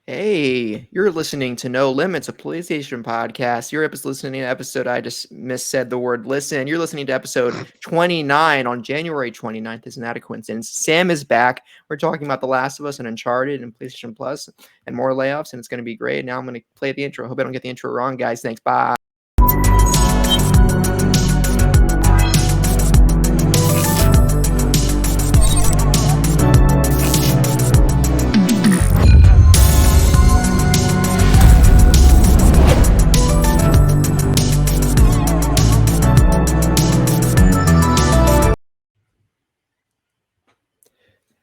Hey, you're listening to No Limits, a PlayStation podcast. You're listening to episode, I just missaid the word listen. You're listening to episode 29 on January 29th. Isn't that a coincidence? Sam is back. We're talking about The Last of Us and Uncharted and PlayStation Plus and more layoffs, and it's going to be great. Now I'm going to play the intro. Hope I don't get the intro wrong, guys. Thanks. Bye.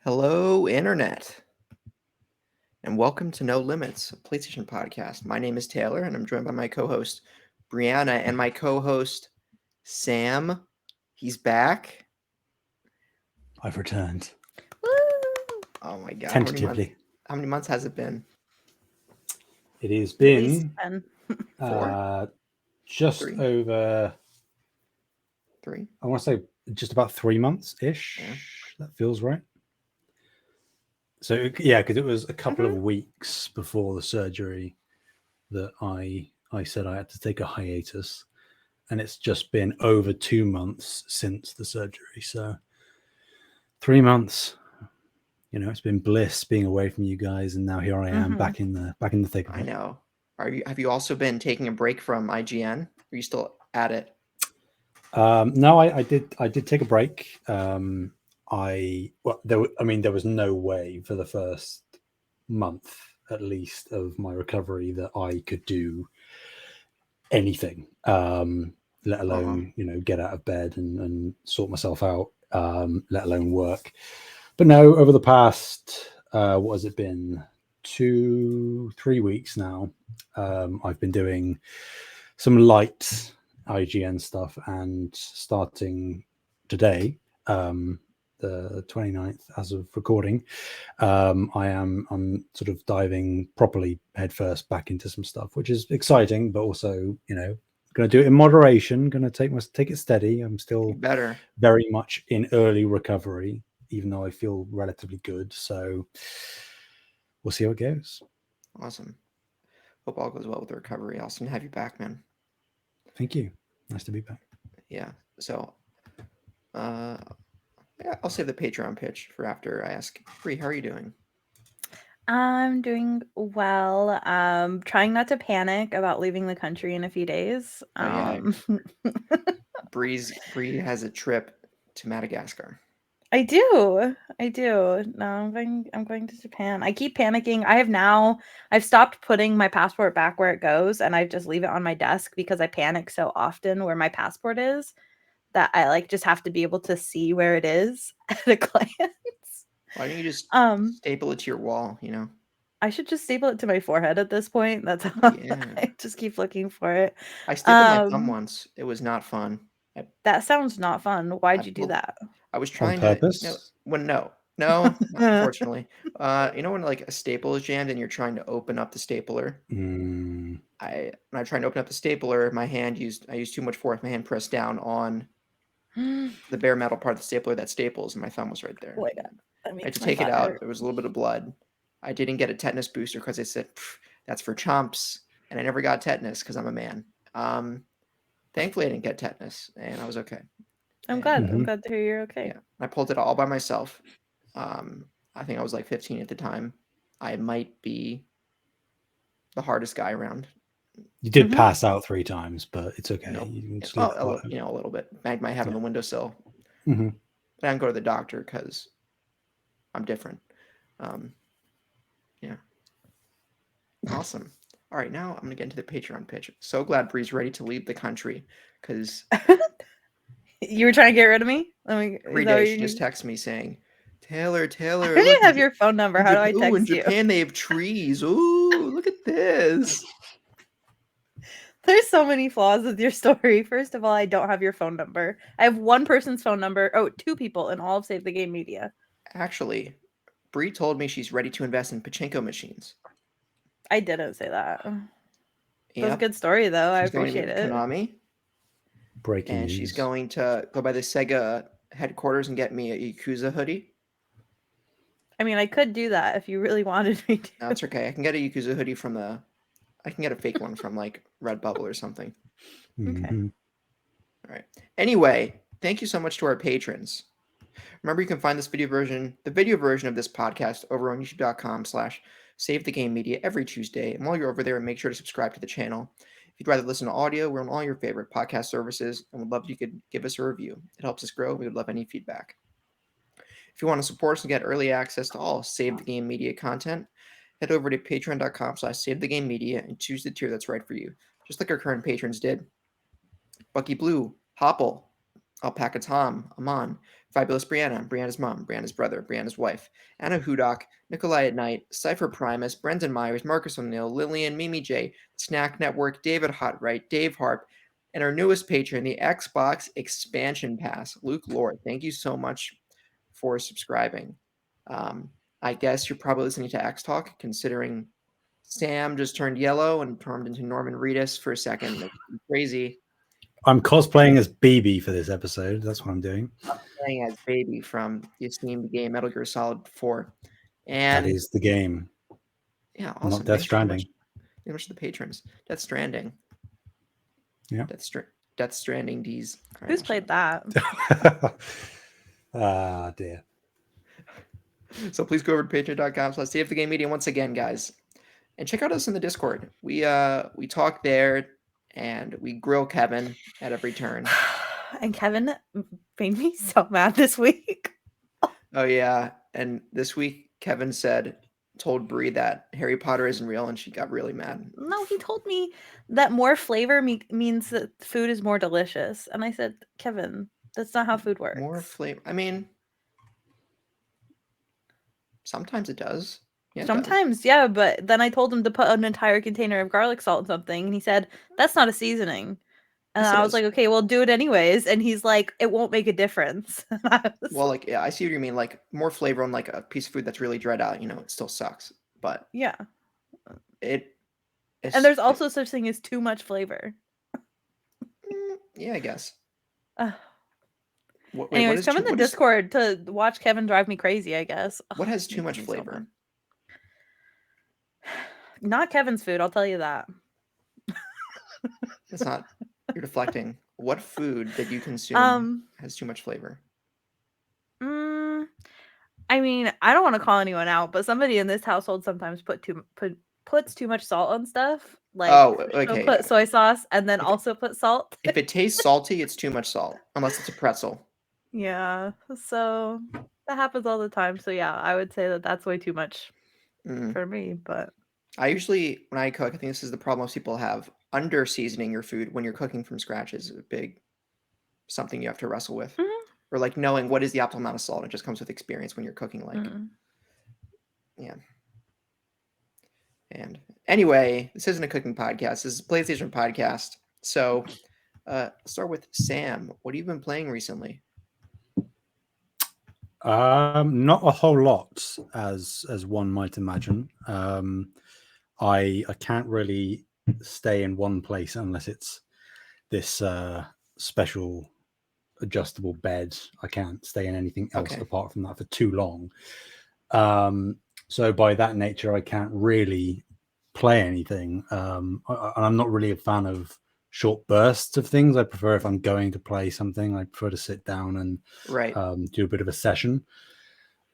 Hello, Internet, and welcome to No Limits, a PlayStation podcast. My name is Taylor, and I'm joined by my co-host, Brianna, and my co-host, Sam. He's back. I've returned. Woo! Oh my god. Tentatively. How many months has it been? It has At been least 10. just Three. over, 3. I want to say just about 3 months-ish. Yeah. That feels right. So, yeah, because it was a couple Mm-hmm. of weeks before the surgery that I said I had to take a hiatus. And it's just been over 2 months since the surgery. So 3 months, it's been bliss being away from you guys. And now here I am back in the thick of it. I know. Have you also been taking a break from IGN? Are you still at it? No, I did take a break. There was no way for the first month at least of my recovery that I could do anything, let alone get out of bed and sort myself out, let alone work. But no, over the past what has it been, 2-3 weeks now, I've been doing some light IGN stuff, and starting today, the 29th as of recording, I'm sort of diving properly headfirst back into some stuff, which is exciting, but also going to do it in moderation, going to take it steady. I'm still Better. very much in early recovery, even though I feel relatively good, so we'll see how it goes. Awesome. Hope all goes well with the recovery. Awesome to have you back, man. Thank you. Nice to be back. Yeah. So, I'll save the Patreon pitch for after I ask Bree, how are you doing? I'm doing well. Trying not to panic about leaving the country in a few days. Bree has a trip to Madagascar. I do. No, I'm going to Japan. I keep panicking. I've stopped putting my passport back where it goes, and I just leave it on my desk because I panic so often where my passport is that I just have to be able to see where it is at a glance. Why don't you just staple it to your wall, I should just staple it to my forehead at this point. That's how I just keep looking for it. I stapled my thumb once. It was not fun. That sounds not fun. Why'd you do that? I was trying on purpose? No, unfortunately. When a staple is jammed and you're trying to open up the stapler. When I tried to open up the stapler, I used too much force. My hand pressed down on the bare metal part of the stapler that staples, and my thumb was right there. Oh my God. I had to take it out. There was a little bit of blood. I didn't get a tetanus booster because they said that's for chumps, and I never got tetanus because I'm a man. Thankfully, I didn't get tetanus, and I was okay. I'm glad. I'm glad to hear you're okay. Yeah, I pulled it all by myself. I think I was 15 at the time. I might be the hardest guy around. You did pass out 3 times, but it's okay. No. You can sleep a little bit. Banged my head on the windowsill. Mm-hmm. But I didn't go to the doctor because I'm different. Yeah. Awesome. All right, now I'm going to get into the Patreon pitch. So glad Bree's ready to leave the country because... You were trying to get rid of me? Every day she just texts me saying, Taylor, I didn't have your phone number. How do I text you? In Japan, they have trees. Ooh, look at this. There's so many flaws with your story. First of all, I don't have your phone number. I have one person's phone number. Oh, 2 people in all of Save the Game Media. Actually, Bree told me she's ready to invest in pachinko machines. I didn't say that. That was a good story, though. I appreciate it. Konami. Breaking news. She's going to go by the Sega headquarters and get me a Yakuza hoodie. I mean, I could do that if you really wanted me to. No, it's okay. I can get a Yakuza hoodie from I can get a fake one from like Redbubble or something. Okay. Mhm. All right. Anyway, thank you so much to our patrons. Remember, you can find the video version of this podcast over on youtube.com/SaveTheGameMedia every Tuesday. And while you're over there, make sure to subscribe to the channel. If you'd rather listen to audio, we're on all your favorite podcast services and would love if you could give us a review. It helps us grow. We would love any feedback. If you want to support us and get early access to all Save the Game Media content, head over to patreon.com/SaveTheGameMedia and choose the tier that's right for you, just like our current patrons did. Bucky Blue, Hopple, Alpaca Tom, Aman, Fabulous Brianna, Brianna's mom, Brianna's brother, Brianna's wife, Anna Hudock, Nikolai at Night, Cypher Primus, Brendan Myers, Marcus O'Neill, Lillian, Mimi J, Snack Network, David Hotright, Dave Harp, and our newest patron, the Xbox Expansion Pass, Luke Lord. Thank you so much for subscribing. I guess you're probably listening to X Talk, considering Sam just turned yellow and turned into Norman Reedus for a second. That's crazy. I'm cosplaying as Baby for this episode. That's what I'm doing. I'm playing as Baby from the esteemed game Metal Gear Solid 4. And That is the game. yeah, awesome. Not Death Stranding. Thank you so much to the patrons. Death Stranding. Yeah. Death Stranding D's. Right, who's played that? Ah, dear. So please go over to patreon.com/SaveTheGameMedia once again, guys. And check out us in the Discord. We talk there and we grill Kevin at every turn. And Kevin made me so mad this week. Oh yeah, and this week Kevin told Bree that Harry Potter isn't real, and she got really mad. No, he told me that more flavor means that food is more delicious, and I said, Kevin, that's not how food works. More flavor. I mean, sometimes it does. Yeah, sometimes, yeah, but then I told him to put an entire container of garlic salt in something, and he said, that's not a seasoning. And I was like, okay, well, do it anyways. And he's like, it won't make a difference. Well, like, yeah, I see what you mean. Like, more flavor on like a piece of food that's really dried out, it still sucks. But yeah, and there's also such thing as too much flavor. Yeah, I guess. Anyways, come in the Discord to watch Kevin drive me crazy, I guess. What has too much flavor? Not Kevin's food, I'll tell you that. It's not. You're deflecting. What food that you consume has too much flavor? I mean, I don't want to call anyone out, but somebody in this household sometimes puts too much salt on stuff. Like, okay. Put soy sauce and then also put salt. If it tastes salty, it's too much salt, unless it's a pretzel. Yeah, so that happens all the time. So yeah, I would say that that's way too much for me. But I usually, when I cook, I think this is the problem most people have. Under seasoning your food when you're cooking from scratch is a big something you have to wrestle with, or like knowing what is the optimal amount of salt. It just comes with experience when you're cooking. Like, yeah. And anyway, this isn't a cooking podcast. This is a PlayStation podcast. So, start with Sam. What have you been playing recently? Not a whole lot, as one might imagine. I can't really stay in one place unless it's this special adjustable bed. I can't stay in anything else apart from that for too long. So by that nature, I can't really play anything. And I'm not really a fan of short bursts of things. I prefer, if I'm going to play something, I prefer to sit down and do a bit of a session.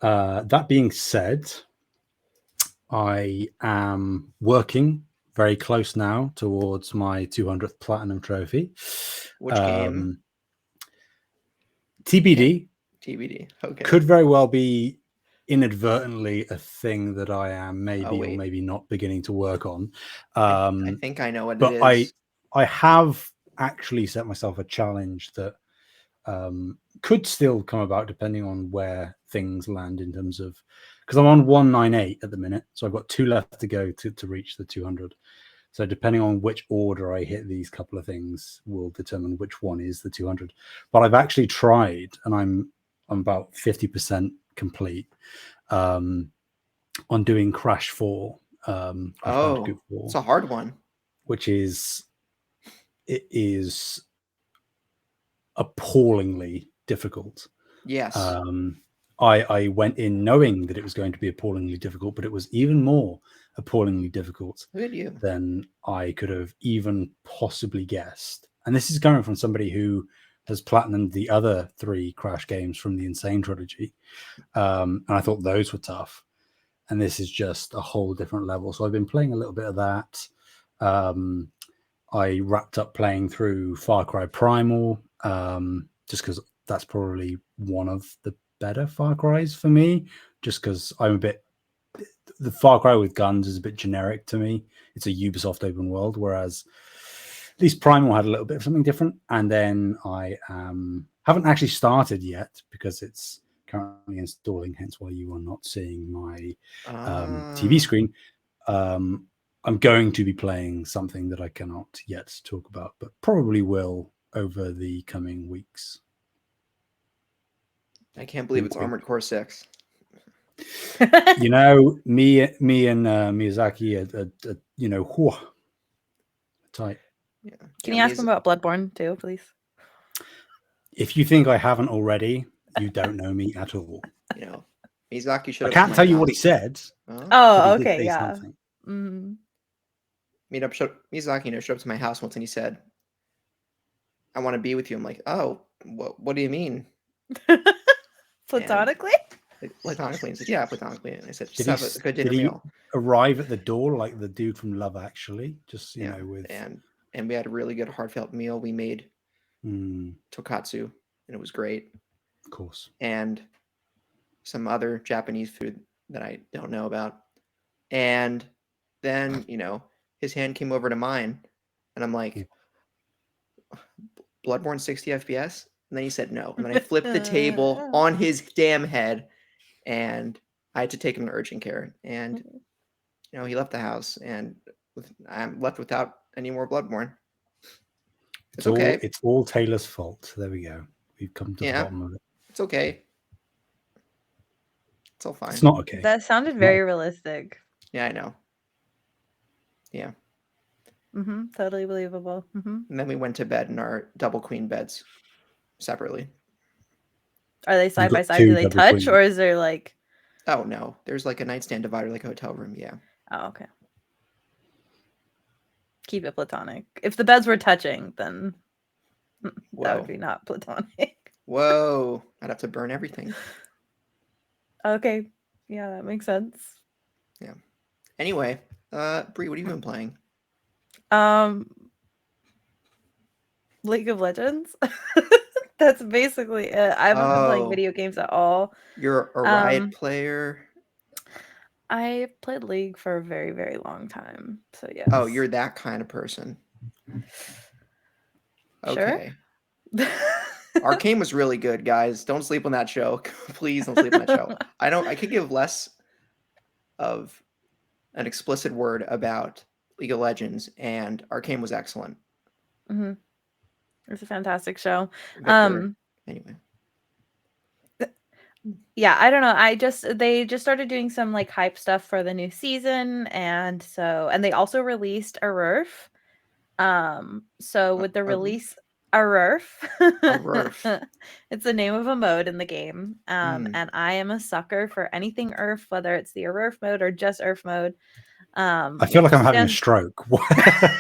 That being said, I am working very close now towards my 200th platinum trophy. Which game? TBD. TBD. Okay. Could very well be inadvertently a thing that I am maybe or maybe not beginning to work on. I think I know what it is. I have actually set myself a challenge that could still come about depending on where things land in terms of, because I'm on 198 at the minute, so I've got 2 left to go to reach the 200. So depending on which order I hit these couple of things will determine which one is the 200. But I've actually tried, and I'm about 50% complete on doing Crash 4. It's a hard one. It is appallingly difficult. Yes. I went in knowing that it was going to be appallingly difficult, but it was even more appallingly difficult Look at you. than I could have even possibly guessed. And this is coming from somebody who has platinumed the other 3 Crash games from the Insane trilogy. And I thought those were tough. And this is just a whole different level. So I've been playing a little bit of that. I wrapped up playing through Far Cry Primal, just because that's probably one of the better Far Cries for me, just because the Far Cry with guns is a bit generic to me. It's a Ubisoft open world, whereas at least Primal had a little bit of something different. And then I haven't actually started yet because it's currently installing, hence why you are not seeing my TV screen. I'm going to be playing something that I cannot yet talk about, but probably will over the coming weeks. I can't believe it's Armored Core 6. You know, me and Miyazaki are tight. Yeah. Can you ask him about Bloodborne too, please? If you think I haven't already, you don't know me at all. You know, Miyazaki should. I can't tell you what he said. Oh, okay, yeah. Mm-hmm. Miyazaki showed up to my house once and he said, "I want to be with you." I'm like, "Oh, what do you mean?" Platonically? Platonically. He said, "Yeah, platonically." And I said, "Just Did have a good dinner meal." Arrive at the door like the dude from Love Actually? Just you know, with and we had a really good heartfelt meal. We made tokatsu, and it was great. Of course. And some other Japanese food that I don't know about. And then, his hand came over to mine, and I'm like, Bloodborne 60 FPS? And then he said no. And then I flipped the table on his damn head, and I had to take him to urgent care. And, he left the house, and I'm left without any more Bloodborne. It's okay. It's all Taylor's fault. There we go. We've come to the bottom of it. It's okay. It's all fine. It's not okay. That sounded very realistic. Yeah, I know. Yeah. Totally believable. And then we went to bed in our double queen beds separately. Are they side by side? Do they touch, or is there like? Oh no, there's like a nightstand divider, like a hotel room. Yeah. Oh, okay. Keep it platonic. If the beds were touching, then that would be not platonic. Whoa! I'd have to burn everything. Okay. Yeah, that makes sense. Yeah. Anyway, Bree, what have you been playing? League of Legends. That's basically it. I haven't been playing video games at all. You're a Riot player? I played League for a very, very long time. So yes. Oh, you're that kind of person. Okay. Sure. Arcane was really good, guys. Don't sleep on that show. Please don't sleep on that show. I could give less of an explicit word about League of Legends, and Arcane was excellent. It's a fantastic show. Anyway. Yeah, I don't know. They just started doing some like hype stuff for the new season, and they also released a RERF. So with the release a RERF, it's the name of a mode in the game. And I am a sucker for anything ERF, whether it's the RERF mode or just ERF mode. I feel like I'm having a stroke.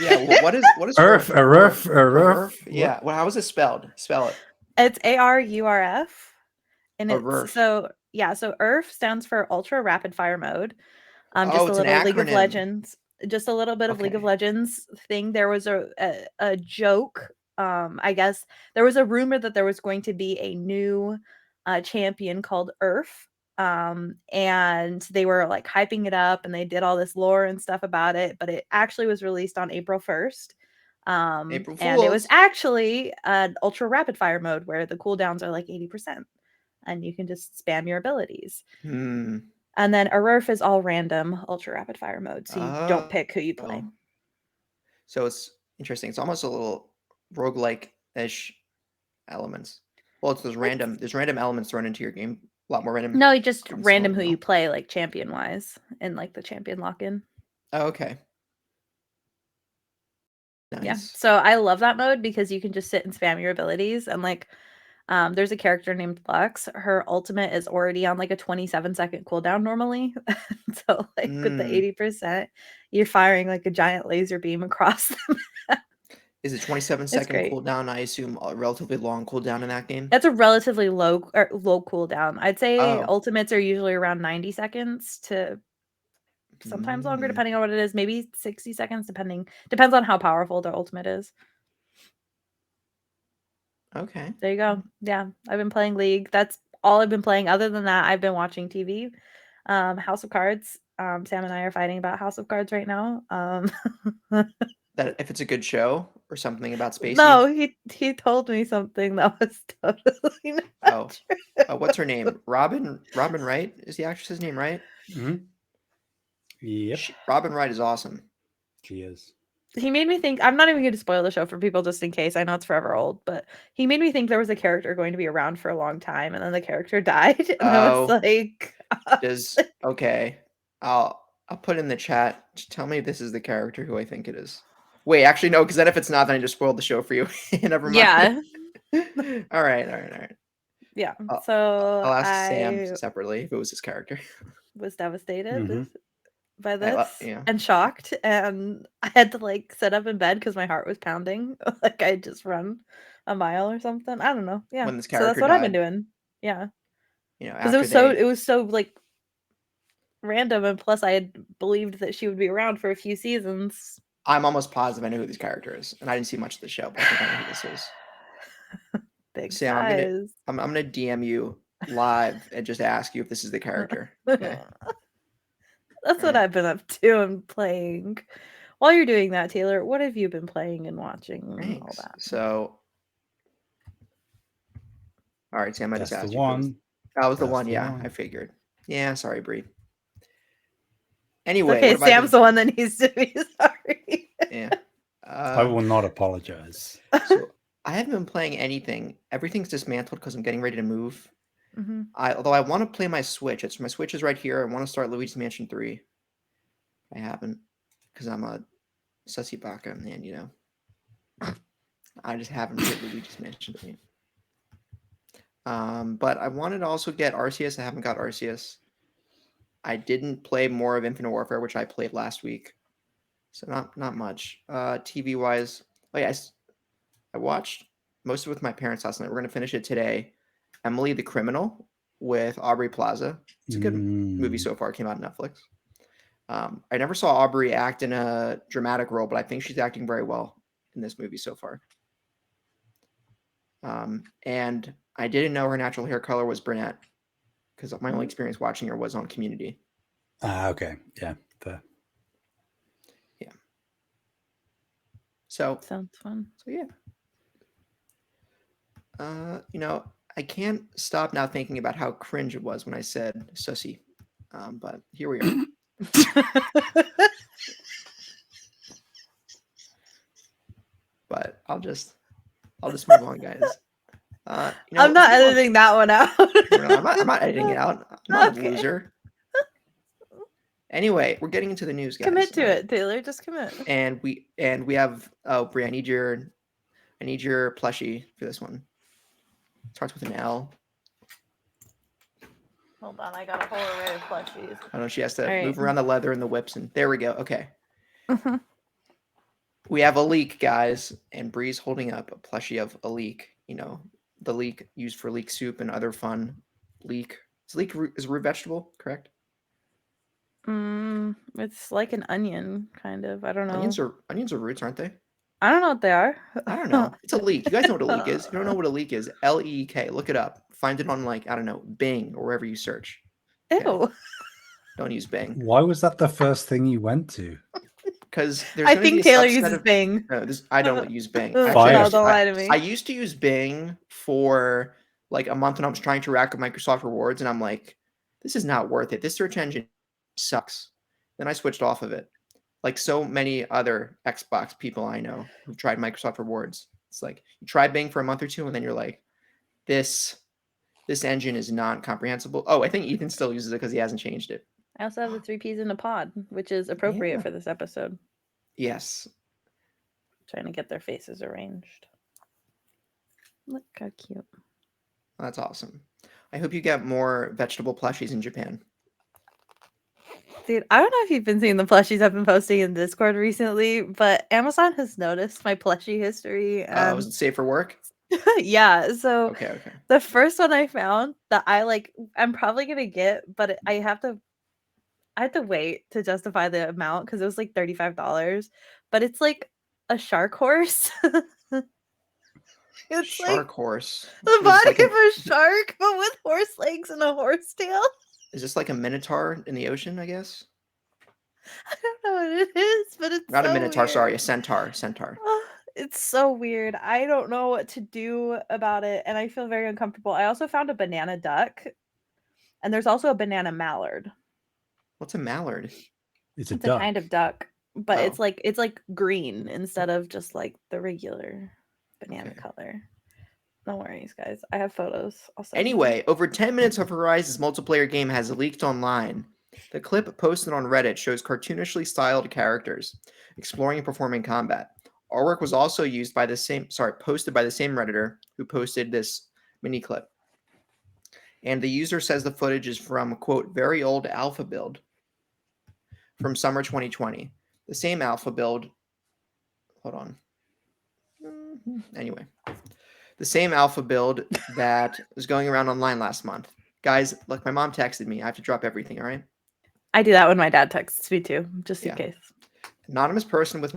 Yeah, what is ERF? ERF? Yeah, well, how is it spelled? Spell it. It's ARURF. And it's so ERF stands for Ultra Rapid Fire Mode. Just a little League of Legends. Just a little bit of League of Legends thing. There was a joke. I guess there was a rumor that there was going to be a new champion called ERF. And they were like hyping it up, and they did all this lore and stuff about it, but it actually was released on April 1st. April Fools. And it was actually an ultra rapid fire mode where the cooldowns are like 80%, and you can just spam your abilities. And then a RERF is all random ultra rapid fire mode, so you don't pick who you play. So it's interesting. It's almost a little roguelike-ish elements. Well, there's random elements thrown into your game. A lot more random. No, just random who you play, like champion wise, in like the champion lock-in. Oh, okay. Nice. Yeah. So I love that mode because you can just sit and spam your abilities, and like There's a character named Lux. Her ultimate is already on like a 27-second cooldown normally. So like with the 80%, you're firing like a giant laser beam across them. Is it 27-second cooldown? I assume a relatively long cooldown in that game. That's a relatively low cooldown. I'd say ultimates are usually around 90 seconds to sometimes longer, depending on what it is. Maybe 60 seconds, depends on how powerful their ultimate is. Okay. There you go. Yeah, I've been playing League. That's all I've been playing. Other than that, I've been watching TV. House of Cards. Sam and I are fighting about House of Cards right now. That if it's a good show or something about Spacey? No, he told me something that was totally not true. What's her name? Robin Wright is the actress's name, right? Mm-hmm. Yep. Robin Wright is awesome. She is. He made me think, I'm not even going to spoil the show for people just in case. I know it's forever old, but he made me think there was a character going to be around for a long time, and then the character died. And I was like, okay. I'll put in the chat. Just tell me this is the character who I think it is. Wait, actually no, because then if it's not, then I just spoiled the show for you. Never mind. Yeah. All right. Yeah. So I'll ask Sam separately if it was his character. Was devastated by this yeah. and shocked, and I had to like sit up in bed because my heart was pounding. Like I just run a mile or something. I don't know. Yeah. When this So that's what I've been doing. Yeah. Because it was so like random, and plus I had believed that she would be around for a few seasons. I'm almost positive I know who this character is, and I didn't see much of the show, but I think I know who this is. Big Sam, size. I'm gonna DM you live and just ask you if this is the character. Okay. That's what I've been up to and playing. While you're doing that, Taylor, what have you been playing and watching and all that? So, all right, Sam, I just asked you. That was the one, yeah. I figured. Yeah, sorry, Bree. Anyway, okay, Sam's the one that needs to be sorry. Yeah. I will not apologize. So I haven't been playing anything. Everything's dismantled because I'm getting ready to move. Mm-hmm. Although I want to play my Switch. My Switch is right here. I want to start Luigi's Mansion 3. I haven't because I'm a sussy baka, and you know, I just haven't played Luigi's Mansion 3. But I wanted to also get Arceus. I haven't got Arceus. I didn't play more of Infinite Warfare, which I played last week. So not much. TV wise, yes, I watched most of it with my parents last night. We're gonna finish it today. Emily the Criminal with Aubrey Plaza. It's a good movie so far. It came out on Netflix. I never saw Aubrey act in a dramatic role, but I think she's acting very well in this movie so far. And I didn't know her natural hair color was brunette because my only experience watching her was on Community. Okay. Yeah. Fair. Yeah. So sounds fun. So yeah. I can't stop now thinking about how cringe it was when I said sussy. But here we are. But I'll just move on, guys. I'm not editing that one out. I'm not editing it out. I'm not a loser. Anyway, we're getting into the news, guys. Commit to it, Taylor. Just commit. And we have Bree, I need your plushie for this one. It starts with an L. Hold on, I got a whole array of plushies. I know she has to move around the leather and the whips, and there we go. Okay. We have a leek, guys, and Bree's holding up a plushie of a leek. You know, the leek used for leek soup and other fun leek. Is a root vegetable, correct? It's like an onion, kind of. I don't know. Onions are roots, aren't they? I don't know what they are. I don't know. It's a leek. You guys know what a leek is. If you don't know what a leek is, L-E-E-K. Look it up. Find it on I don't know, Bing or wherever you search. Ew. Okay. Don't use Bing. Why was that the first thing you went to? Because I think Taylor uses Bing. No, I don't use Bing. Don't lie to me. I used to use Bing for like a month when I was trying to rack up Microsoft rewards, and I'm like, this is not worth it. This search engine sucks. Then I switched off of it. Like so many other Xbox people I know who've tried Microsoft rewards. It's like you try Bing for a month or two, and then you're like, this engine is not comprehensible. Oh, I think Ethan still uses it because he hasn't changed it. I also have the 3 peas in a pod, which is appropriate for this episode. Yes. Trying to get their faces arranged. Look how cute. That's awesome. I hope you get more vegetable plushies in Japan. Dude, I don't know if you've been seeing the plushies I've been posting in Discord recently, but Amazon has noticed my plushie history. Was it safe for work? Yeah, so Okay. the first one I found that I'm probably gonna get, but I have to wait to justify the amount because it was like $35. But it's like a shark horse. It's Shark like horse. the What is this, body of a shark, but with horse legs and a horse tail. Is this like a minotaur in the ocean, I guess? I don't know what it is, but it's Not a so minotaur, sorry, a weird. centaur. It's so weird. I don't know what to do about it, and I feel very uncomfortable. I also found a banana duck, and there's also a banana mallard. What's a mallard? It's a It's duck. a kind of duck, but Oh. it's like green instead of just like the regular banana Okay. color. No worries, guys. I have photos. I'll send them. Anyway, over 10 minutes of Horizon's multiplayer game has leaked online. The clip posted on Reddit shows cartoonishly styled characters exploring and performing combat. Artwork was also posted by the same Redditor who posted this mini clip. And the user says the footage is from, quote, very old alpha build from summer 2020. The same alpha build. Hold on. Anyway, the same alpha build that was going around online last month. Guys, look, my mom texted me. I have to drop everything, all right? I do that when my dad texts me too, just in Yeah. case. Anonymous person with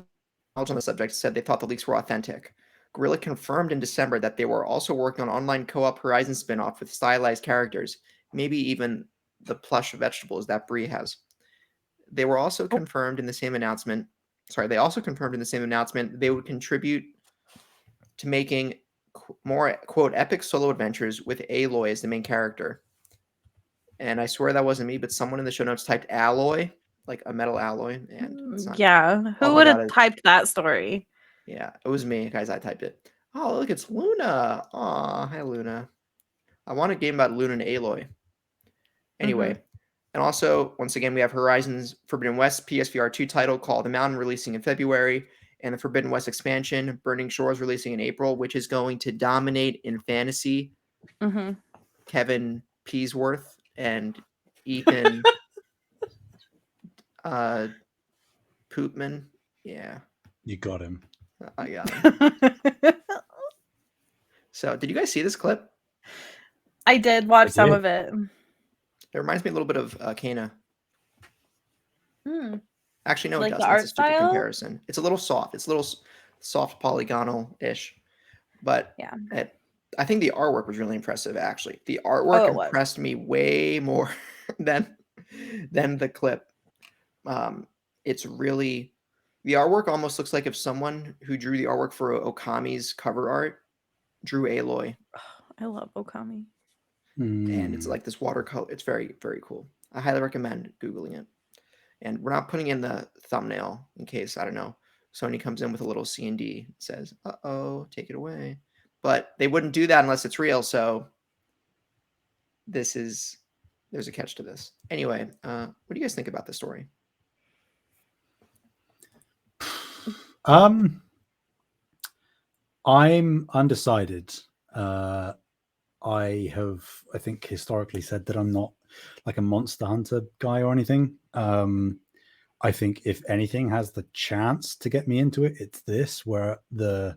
knowledge on the subject said they thought the leaks were authentic. Guerrilla confirmed in December that they were also working on online co-op Horizon spin-off with stylized characters, maybe even the plush vegetables that Bree has. They were also confirmed in the same announcement. They also confirmed in the same announcement they would contribute to making more, quote, epic solo adventures with Aloy as the main character. And I swear that wasn't me, but someone in the show notes typed alloy, like a metal alloy. And it's not. Yeah, who would have typed that story? Yeah, it was me, guys. I typed it. Oh, look, it's Luna. Aw, hi, Luna. I want a game about Luna and Aloy. Anyway, and also, once again, we have Horizon's Forbidden West PSVR 2 title called The Mountain releasing in February, and the Forbidden West expansion, Burning Shores, releasing in April, which is going to dominate in fantasy. Kevin Peasworth and Ethan Poopman. Yeah. You got him. I got him. So, did you guys see this clip? I did watch some of it. It reminds me a little bit of Kana. Actually, no, like it doesn't. It's a stupid comparison. It's a little soft. It's a little soft polygonal-ish. But yeah, I think the artwork was really impressive, actually. The artwork impressed me way more than the clip. It's really... The artwork almost looks like if someone who drew the artwork for Okami's cover art drew Aloy. I love Okami. And it's like this watercolor. It's very, very cool. I highly recommend Googling it. And we're not putting in the thumbnail in case, I don't know, Sony comes in with a little C&D and says, uh-oh, take it away. But they wouldn't do that unless it's real. So there's a catch to this. Anyway, what do you guys think about the story? I'm undecided. I think, historically said that I'm not like a Monster Hunter guy or anything. I think if anything has the chance to get me into it, it's this, where there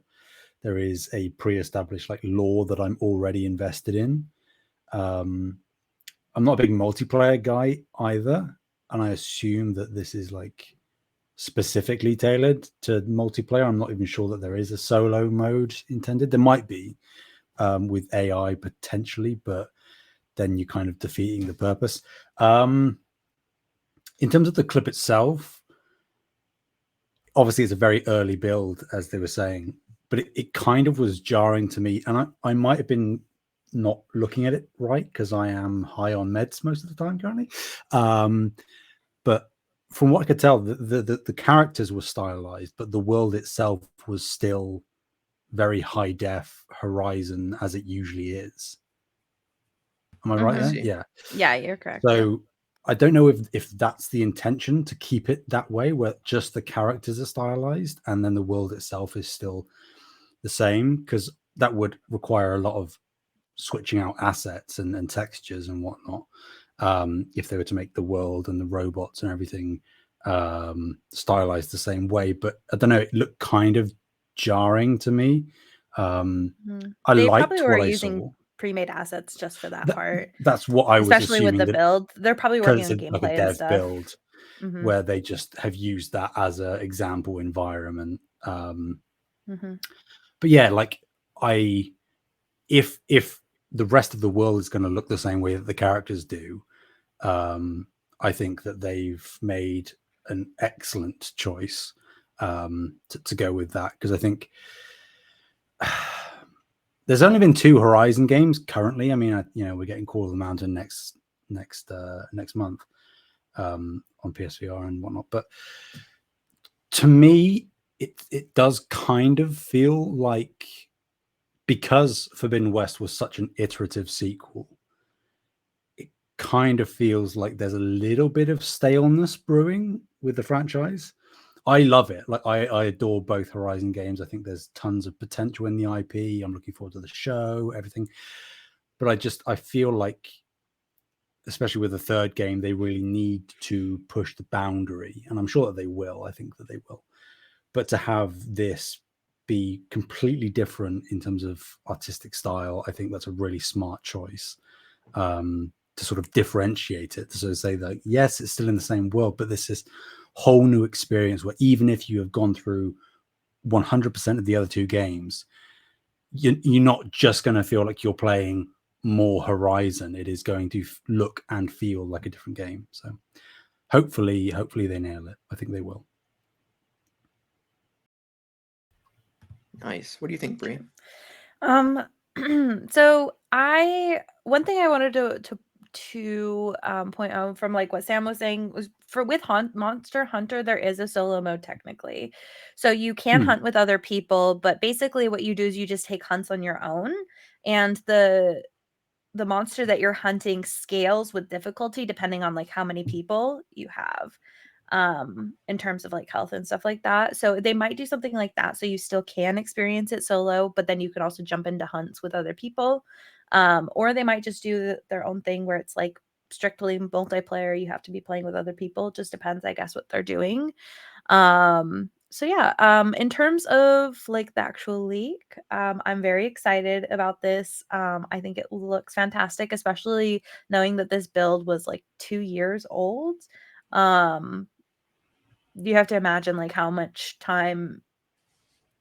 is a pre-established like lore that I'm already invested in. I'm not a big multiplayer guy either, and I assume that this is like specifically tailored to multiplayer. I'm not even sure that there is a solo mode intended. There might be with AI potentially, but then you're kind of defeating the purpose. In terms of the clip itself, obviously it's a very early build, as they were saying, but it kind of was jarring to me. And I might have been not looking at it right because I am high on meds most of the time currently. But from what I could tell, the characters were stylized, but the world itself was still very high def Horizon as it usually is. Am I right there? Yeah, you're correct. So I don't know if that's the intention, to keep it that way, where just the characters are stylized and then the world itself is still the same, because that would require a lot of switching out assets and textures and whatnot. If they were to make the world and the robots and everything stylized the same way, but I don't know, it looked kind of jarring to me. They liked probably were what I using saw. pre-made assets just for that part, That's what I was especially with assuming, the that build. They're probably because working on it's like a gameplay and dev stuff. build where they just have used that as an example environment. But yeah, like if the rest of the world is going to look the same way that the characters do, I think that they've made an excellent choice to go with that, because I think there's only been 2 Horizon games currently. I mean, we're getting Call of the Mountain next month on PSVR and whatnot, but to me, it does kind of feel like, because Forbidden West was such an iterative sequel, it kind of feels like there's a little bit of staleness brewing with the franchise. I love it. Like I adore both Horizon games. I think there's tons of potential in the IP. I'm looking forward to the show, everything. But I feel like, especially with the third game, they really need to push the boundary, and I'm sure that they will. I think that they will. But to have this be completely different in terms of artistic style, I think that's a really smart choice to sort of differentiate it. So say that, yes, it's still in the same world, but this is whole new experience where even if you have gone through 100% of the other 2 games, you're not just going to feel like you're playing more Horizon. It is going to look and feel like a different game. So hopefully they nail it. I think they will. Nice. What do you think, Bree? So one thing I wanted to point out from like what Sam was saying was with Monster Hunter, there is a solo mode technically. So you can hunt with other people, but basically what you do is you just take hunts on your own, and the monster that you're hunting scales with difficulty depending on like how many people you have in terms of like health and stuff like that. So they might do something like that so you still can experience it solo, but then you can also jump into hunts with other people. Or they might just do their own thing where it's like strictly multiplayer, you have to be playing with other people. It just depends, I guess, what they're doing. So yeah, in terms of like the actual leak, I'm very excited about this. I think it looks fantastic, especially knowing that this build was like 2 years old. You have to imagine like how much time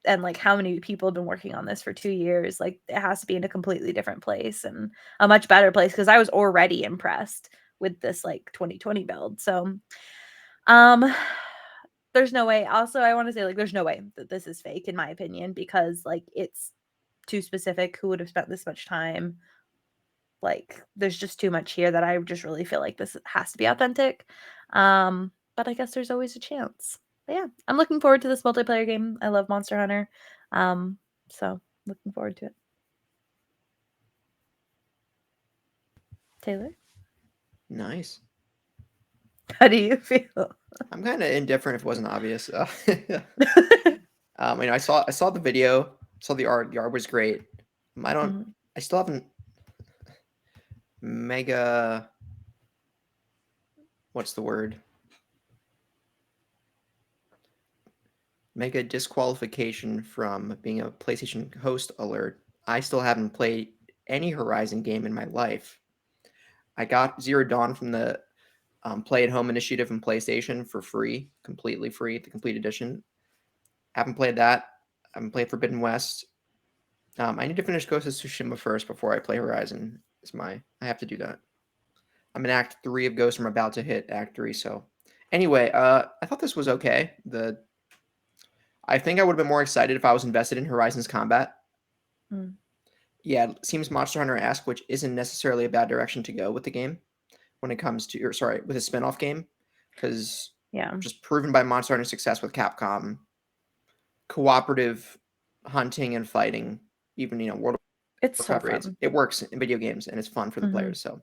and like how many people have been working on this for 2 years. Like it has to be in a completely different place and a much better place, because I was already impressed with this like 2020 build. So there's no way. Also, I want to say like there's no way that this is fake in my opinion, because like it's too specific. Who would have spent this much time? Like there's just too much here that I just really feel like this has to be authentic. But I guess there's always a chance. But yeah, I'm looking forward to this multiplayer game. I love Monster Hunter. So looking forward to it. Taylor? Nice. How do you feel? I'm kind of indifferent if it wasn't obvious. I saw the video, saw the art. The art was great. I still haven't mega. What's the word? Mega disqualification from being a PlayStation host alert. I still haven't played any Horizon game in my life. I got Zero Dawn from the Play at Home initiative from PlayStation for free, completely free, the complete edition. Haven't played that. Haven't played Forbidden West. I need to finish Ghost of Tsushima first before I play Horizon. I have to do that. I'm in Act 3 of Ghost. I'm about to hit Act 3. So anyway, I thought this was okay. I think I would have been more excited if I was invested in Horizon's combat. Yeah, it seems Monster Hunter-esque, which isn't necessarily a bad direction to go with the game when it comes to, with a spin-off game, because just proven by Monster Hunter's success with Capcom, cooperative hunting and fighting, even World of Warcraft, it works in video games and it's fun for the players. So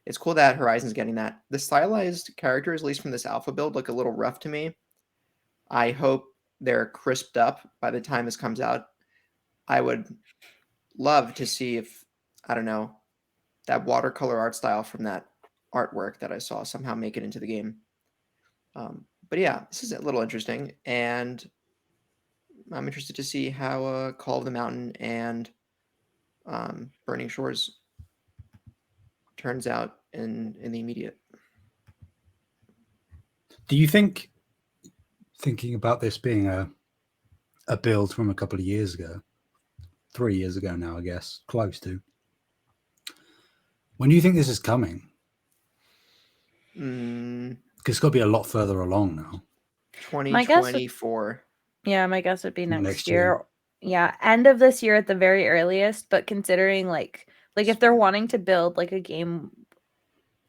it's cool that Horizon's getting that. The stylized characters, at least from this alpha build, look a little rough to me. I hope they're crisped up by the time this comes out. I would love to see if I don't know, that watercolor art style from that artwork that I saw somehow make it into the game. But yeah, this is a little interesting, and I'm interested to see how Call of the Mountain and Burning Shores turns out in the immediate. Do you think, thinking about this being a build from a couple of years ago, 3 years ago now, I guess, close to, when do you think this is coming? Because it's got to be a lot further along now. 2024. My guess would be next year. year. Yeah, end of this year at the very earliest, but considering like if they're wanting to build like a game,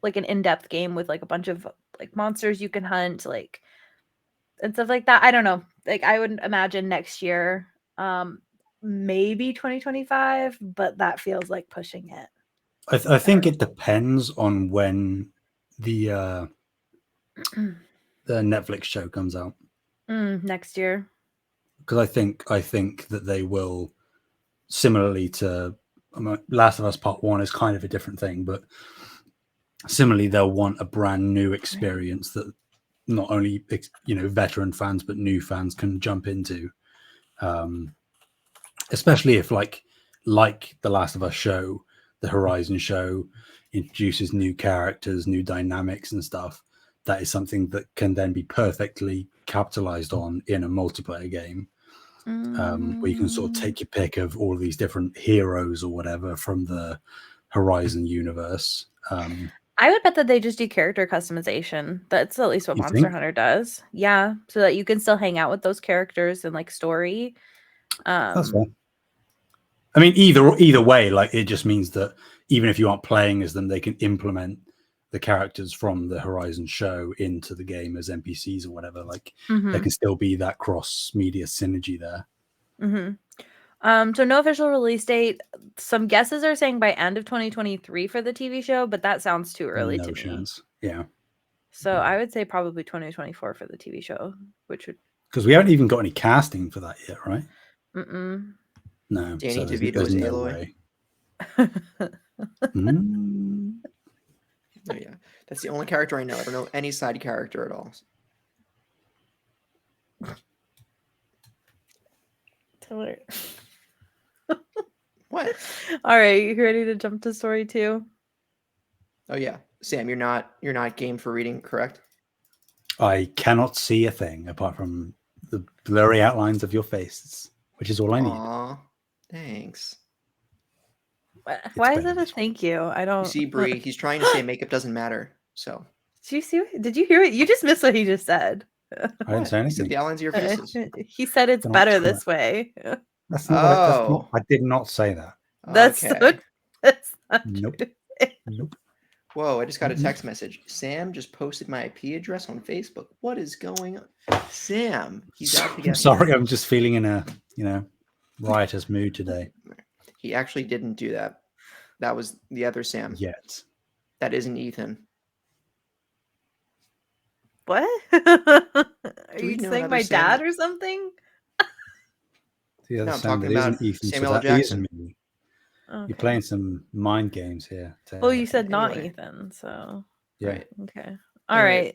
like an in-depth game with like a bunch of like monsters you can hunt, like and stuff like that. I don't know. Like I would imagine next year, maybe 2025, but that feels like pushing it. I think it depends on when the Netflix show comes out. Next year. Because I think that they will, similarly to Last of Us Part 1 is kind of a different thing, but similarly they'll want a brand new experience that not only veteran fans but new fans can jump into, especially if like the Last of Us show, the Horizon show introduces new characters, new dynamics and stuff. That is something that can then be perfectly capitalized on in a multiplayer game, where you can sort of take your pick of all of these different heroes or whatever from the Horizon universe. I would bet that they just do character customization. That's at least what Monster Hunter does. Yeah, so that you can still hang out with those characters and like story. That's fair. I mean, either way, like it just means that even if you aren't playing as them, they can implement the characters from the Horizon show into the game as NPCs or whatever. Like there can still be that cross-media synergy there. So no official release date. Some guesses are saying by end of 2023 for the TV show, but that sounds too early to me. Yeah. So I would say probably 2024 for the TV show, which would, because we haven't even got any casting for that yet, right? No. Danny so DeVito there's is no Aloy. way. Oh yeah, that's the only character I know. I don't know any side character at all. Taylor. What? All right, you ready to jump to story 2? Oh yeah, Sam, you're not game for reading, correct? I cannot see a thing apart from the blurry outlines of your faces, which is all I need. Aw, thanks. Why is it a thank you? I don't. You see, Bree, he's trying to say makeup doesn't matter. So. Did you see? Did you hear it? You just missed what he just said. I didn't say anything. He said the outlines of your faces. He said it's better this way. That's not. I did not say that. That's okay. That's not nope. True. Nope. Whoa! I just got a text message. Sam just posted my IP address on Facebook. What is going on? Sam, he's out to get. I'm sorry, I'm just feeling in a riotous mood today. He actually didn't do that. That was the other Sam. Yet. That isn't Ethan. What? Are you saying my Sam dad or something? The other no, I'm Sam talking that about isn't Ethan, Samuel so L. that Jackson. isn't me. Okay. You're playing some mind games here. Well, you said not Anyway. Ethan, so Yeah. Right. okay. All right.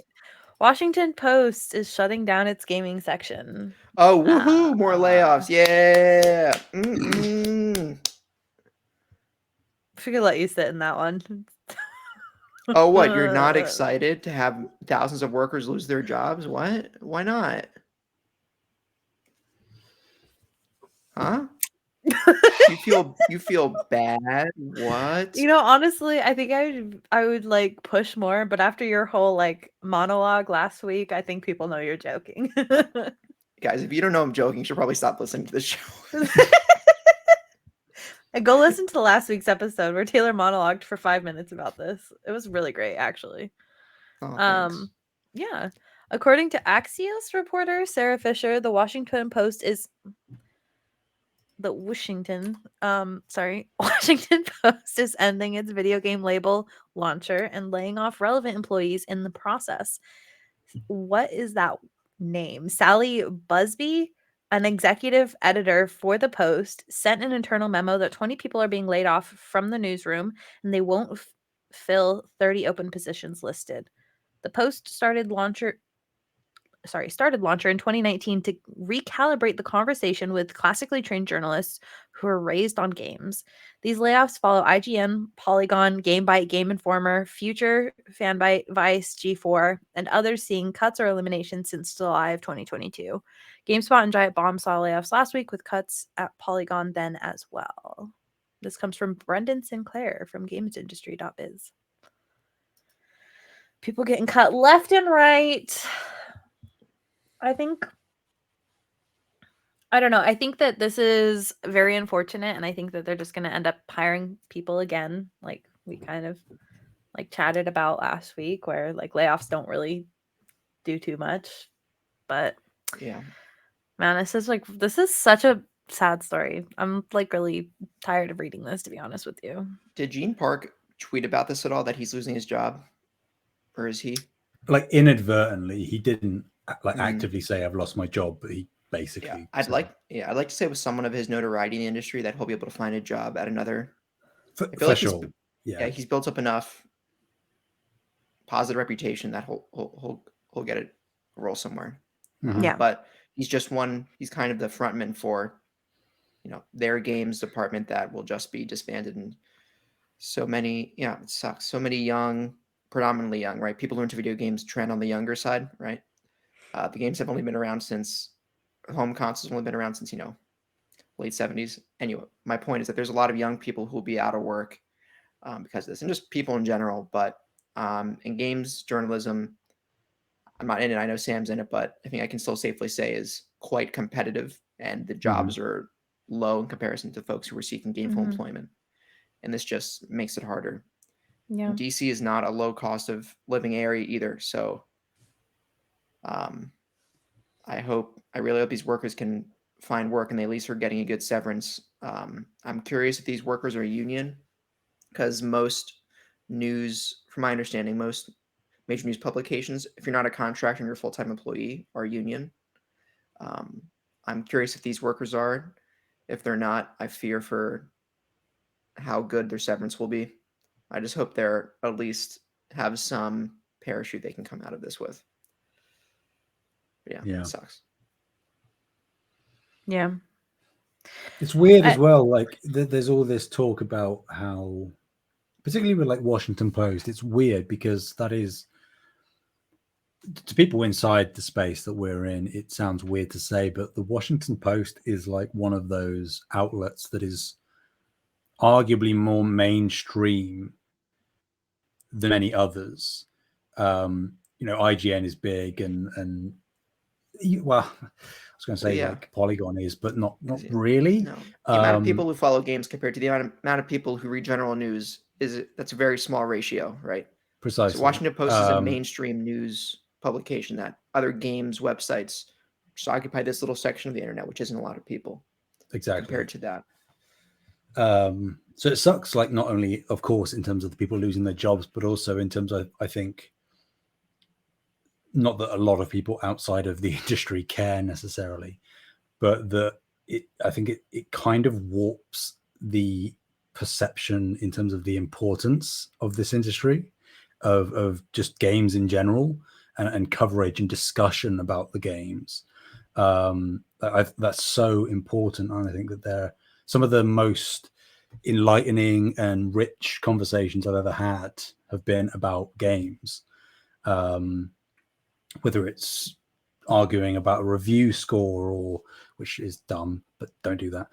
Washington Post is shutting down its gaming section. Oh, woohoo! More layoffs. Yeah. Mm-mm. I could let you sit in that one. Oh, what? You're not excited to have thousands of workers lose their jobs? What? Why not? Huh? You feel bad? What? Honestly, I think I would like push more, but after your whole like monologue last week, I think people know you're joking. Guys, if you don't know I'm joking, you should probably stop listening to this show. And go listen to last week's episode where Taylor monologued for 5 minutes about this. It was really great, actually. Oh, thanks. Yeah. According to Axios reporter Sarah Fisher, the Washington Post is Washington Post is ending its video game label launcher and laying off relevant employees in the process. What is that name? Sally Busby an executive editor for the Post sent an internal memo that 20 people are being laid off from the newsroom and they won't fill 30 open positions listed. The Post started Launcher in 2019 to recalibrate the conversation with classically trained journalists who are raised on games. These layoffs follow IGN, Polygon, GameBite, Game Informer, Future, Fanbyte, Vice, G4, and others seeing cuts or eliminations since July of 2022. GameSpot and Giant Bomb saw layoffs last week with cuts at Polygon then as well. This comes from Brendan Sinclair from GamesIndustry.biz. People getting cut left and right. I don't know. I think that this is very unfortunate, and I think that they're just going to end up hiring people again, like we kind of like chatted about last week, where like layoffs don't really do too much. But Yeah, man, this is such a sad story. I'm like really tired of reading this, to be honest with you. did Gene Park tweet about this at all, that he's losing his job, or is he? Like inadvertently, he didn't like actively say I've lost my job, but he basically. Yeah, I'd like to say with someone of his notoriety in the industry that he'll be able to find a job at another. For like sure. He's built up enough positive reputation that he'll get a role somewhere. Yeah. But he's kind of the frontman for, their games department that will just be disbanded. And so many, it sucks. So many young, predominantly young, right? People who are into video games trend on the younger side, right? The games have only been around since home consoles have only been around since, late 70s. Anyway, my point is that there's a lot of young people who will be out of work because of this, and just people in general. But in games journalism, I'm not in it. I know Sam's in it, but I think I can still safely say is quite competitive, and the jobs are low in comparison to folks who are seeking gainful employment. And this just makes it harder. Yeah. DC is not a low cost of living area either. So I really hope these workers can find work and they at least are getting a good severance. I'm curious if these workers are a union, because most news, from my understanding, most major news publications, if you're not a contractor and you're a full-time employee, are union. I'm curious if these workers are. If they're not, I fear for how good their severance will be. I just hope they're at least have some parachute they can come out of this with. But yeah, it sucks. Yeah. It's weird as well. Like there's all this talk about how, particularly with like Washington Post, it's weird because that is, to people inside the space that we're in, it sounds weird to say, but the Washington Post is like one of those outlets that is arguably more mainstream than any others. IGN is big and well, I was going to say like Polygon is, but not really. No. The amount of people who follow games compared to the amount of people who read general news that's a very small ratio, right? Precisely. So Washington Post is a mainstream news publication that other games websites just occupy this little section of the internet, which isn't a lot of people. Exactly. Compared to that. So it sucks, like not only, of course, in terms of the people losing their jobs, but also in terms of, I think, not that a lot of people outside of the industry care necessarily, but I think it kind of warps the perception in terms of the importance of this industry, of just games in general, and coverage and discussion about the games. That's so important, and I think that they're some of the most enlightening and rich conversations I've ever had have been about games. Whether it's arguing about a review score, which is dumb, but don't do that,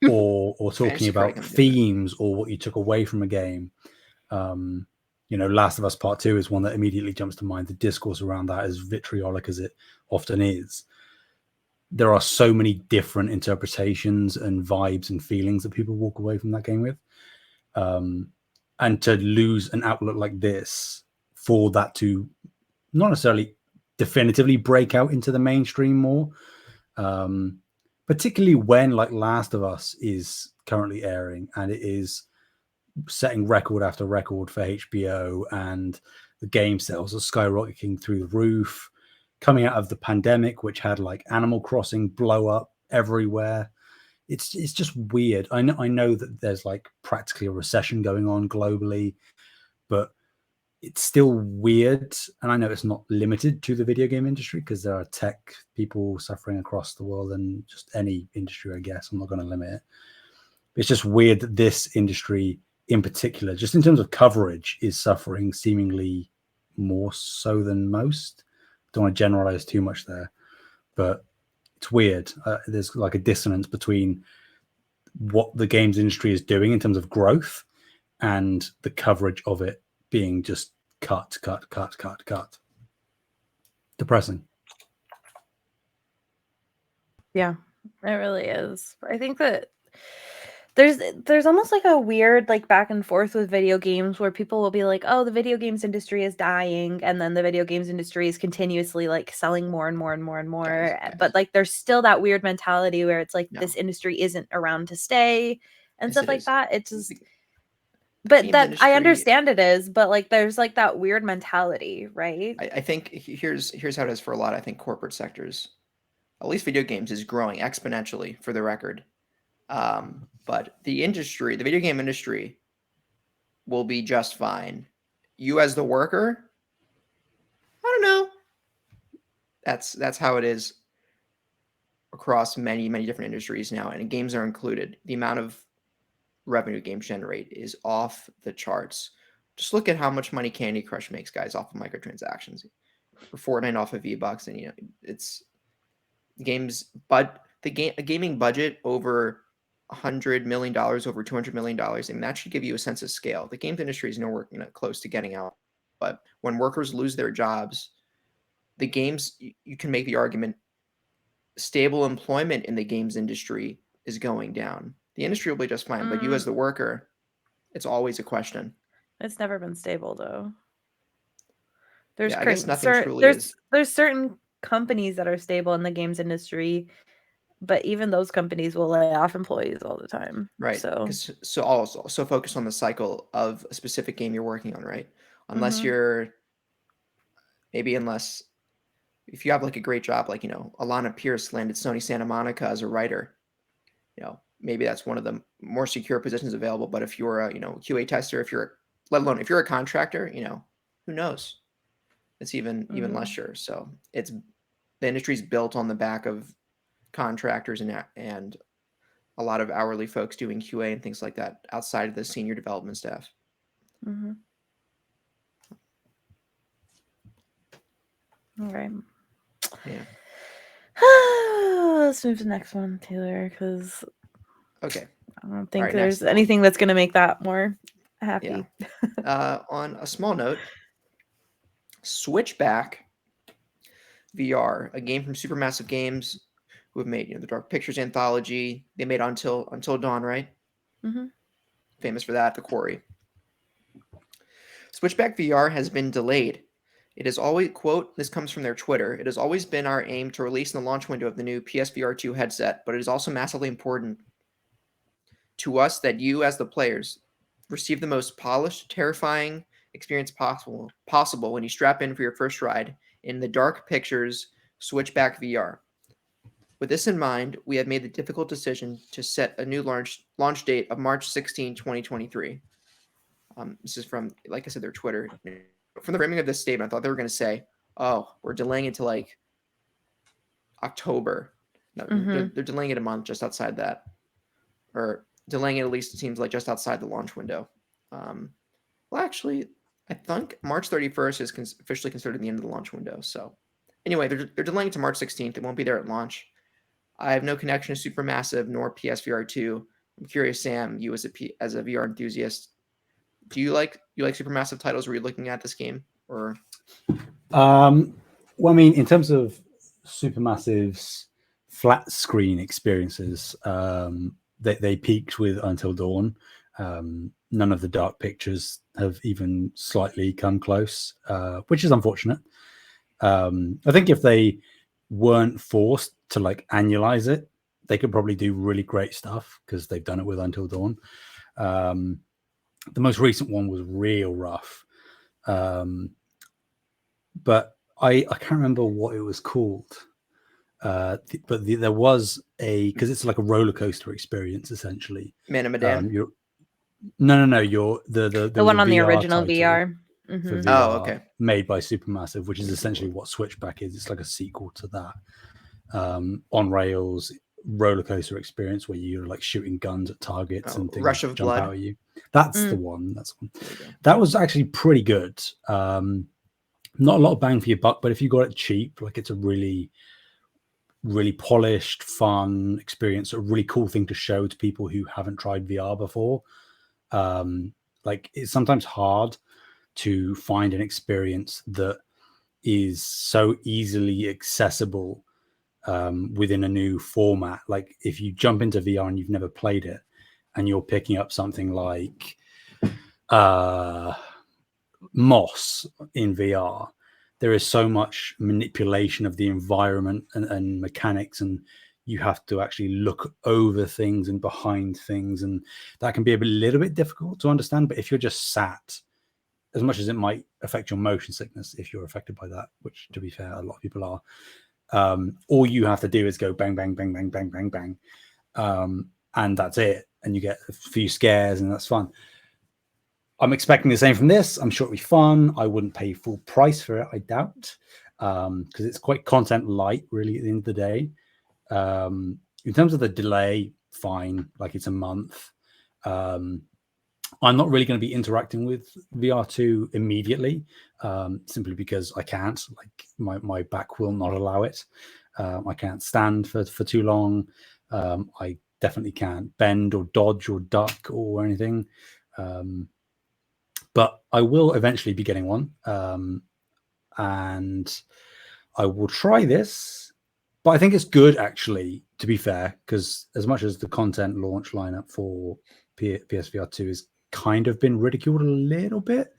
or talking about themes or what you took away from a game. Last of Us Part 2 is one that immediately jumps to mind. The discourse around that, as vitriolic as it often is, there are so many different interpretations and vibes and feelings that people walk away from that game with. And to lose an outlet like this, for that to not necessarily definitively break out into the mainstream more, particularly when like Last of Us is currently airing and it is setting record after record for HBO, and the game sales are skyrocketing through the roof. coming out of the pandemic, which had like Animal Crossing blow up everywhere. It's just weird. I know that there's like practically a recession going on globally, but it's still weird. And I know it's not limited to the video game industry, because there are tech people suffering across the world, and just any industry, I guess. I'm not going to limit it. It's just weird that this industry in particular, just in terms of coverage, is suffering seemingly more so than most. Don't want to generalize too much there, but it's weird. There's like a dissonance between what the games industry is doing in terms of growth and the coverage of it being just cut. Depressing. Yeah, it really is. I think that there's almost like a weird like back and forth with video games, where people will be like, oh, the video games industry is dying, and then the video games industry is continuously like selling more and more and more and more. Guys. But like there's still that weird mentality where it's like No. this industry isn't around to stay and Yes, stuff it like is. that. It's just but games that I industry- understand it is, but like there's like that weird mentality, right? I think here's how it is for a lot. I think corporate sectors, at least video games, is growing exponentially, for the record. But the industry, the video game industry, will be just fine. You as the worker, I don't know. That's how it is across many different industries now, and games are included. The amount of revenue games generate is off the charts. Just look at how much money Candy Crush makes, guys, off of microtransactions, or Fortnite off of V-Bucks, and it's games. But the gaming budget over $100 million, over $200 million. I mean, that should give you a sense of scale. The games industry is nowhere close to getting out. But when workers lose their jobs, the games, you can make the argument, stable employment in the games industry is going down. The industry will be just fine, but you as the worker, it's always a question. It's never been stable though. I guess nothing truly is. There's certain companies that are stable in the games industry, but even those companies will lay off employees all the time. Right. So So focus on the cycle of a specific game you're working on, right? Unless if you have like a great job, like, Alana Pierce landed Sony Santa Monica as a writer, maybe that's one of the more secure positions available. But if you're a, QA tester, let alone if you're a contractor, who knows? It's even less sure. So the industry's built on the back of contractors and a lot of hourly folks doing QA and things like that outside of the senior development staff. Mm-hmm. All right. Yeah. Let's move to the next one, Taylor, because okay, I don't think right, there's anything that's going to make that more happy. Yeah. On a small note, Switchback VR, a game from Supermassive Games, who have made the Dark Pictures anthology. They made Until Dawn, right? Mm-hmm. Famous for that, The Quarry. Switchback VR has been delayed. It has always, quote, this comes from their Twitter, it has always been our aim to release in the launch window of the new PSVR 2 headset, but it is also massively important to us that you, as the players, receive the most polished, terrifying experience possible when you strap in for your first ride in the Dark Pictures Switchback VR. With this in mind, we have made the difficult decision to set a new launch date of March 16, 2023. This is from, like I said, their Twitter. From the framing of this statement, I thought they were going to say, oh, we're delaying it to like October. No, they're delaying it a month just outside that. Or delaying it, at least it seems like, just outside the launch window. Well, actually, I think March 31st is officially considered the end of the launch window. So anyway, they're delaying it to March 16th. It won't be there at launch. I have no connection to Supermassive nor PSVR 2. I'm curious, Sam, you as a VR enthusiast, do you like Supermassive titles? Were you looking at this game? Or well, I mean, in terms of Supermassive's flat screen experiences, they peaked with Until Dawn. None of the Dark Pictures have even slightly come close, which is unfortunate. I think if they weren't forced to like annualize it, they could probably do really great stuff, because they've done it with Until Dawn. The most recent one was real rough. But I can't remember what it was called. But there was because it's like a roller coaster experience essentially. Man of Medan. You're you're The one on the original VR. for Mhm. VR Oh, okay. made by Supermassive, which is essentially what Switchback is. It's like a sequel to that on rails roller coaster experience where you're like shooting guns at targets and things Rush of jump Blood. out at you. That's the one. That was actually pretty good. Not a lot of bang for your buck, but if you got it cheap, like it's a really polished, fun experience, a really cool thing to show to people who haven't tried VR before. Like it's sometimes hard to find an experience that is so easily accessible within a new format. Like if you jump into VR and you've never played it and you're picking up something like Moss in VR, there is so much manipulation of the environment and mechanics, and you have to actually look over things and behind things, and that can be a little bit difficult to understand. But if you're just sat, as much as it might affect your motion sickness if you're affected by that, which to be fair a lot of people are, all you have to do is go bang bang bang bang bang bang bang, and that's it, and you get a few scares and that's fun. I'm expecting the same from this. I'm sure it'll be fun. I wouldn't pay full price for it, I doubt, because it's quite content light, really, at the end of the day. In terms of the delay, fine, like it's a month. I'm not really going to be interacting with VR2 immediately, simply because I can't. Like my back will not allow it. I can't stand for too long. I definitely can't bend or dodge or duck or anything. But I will eventually be getting one, and I will try this. But I think it's good, actually, to be fair, because as much as the content launch lineup for PSVR 2 has kind of been ridiculed a little bit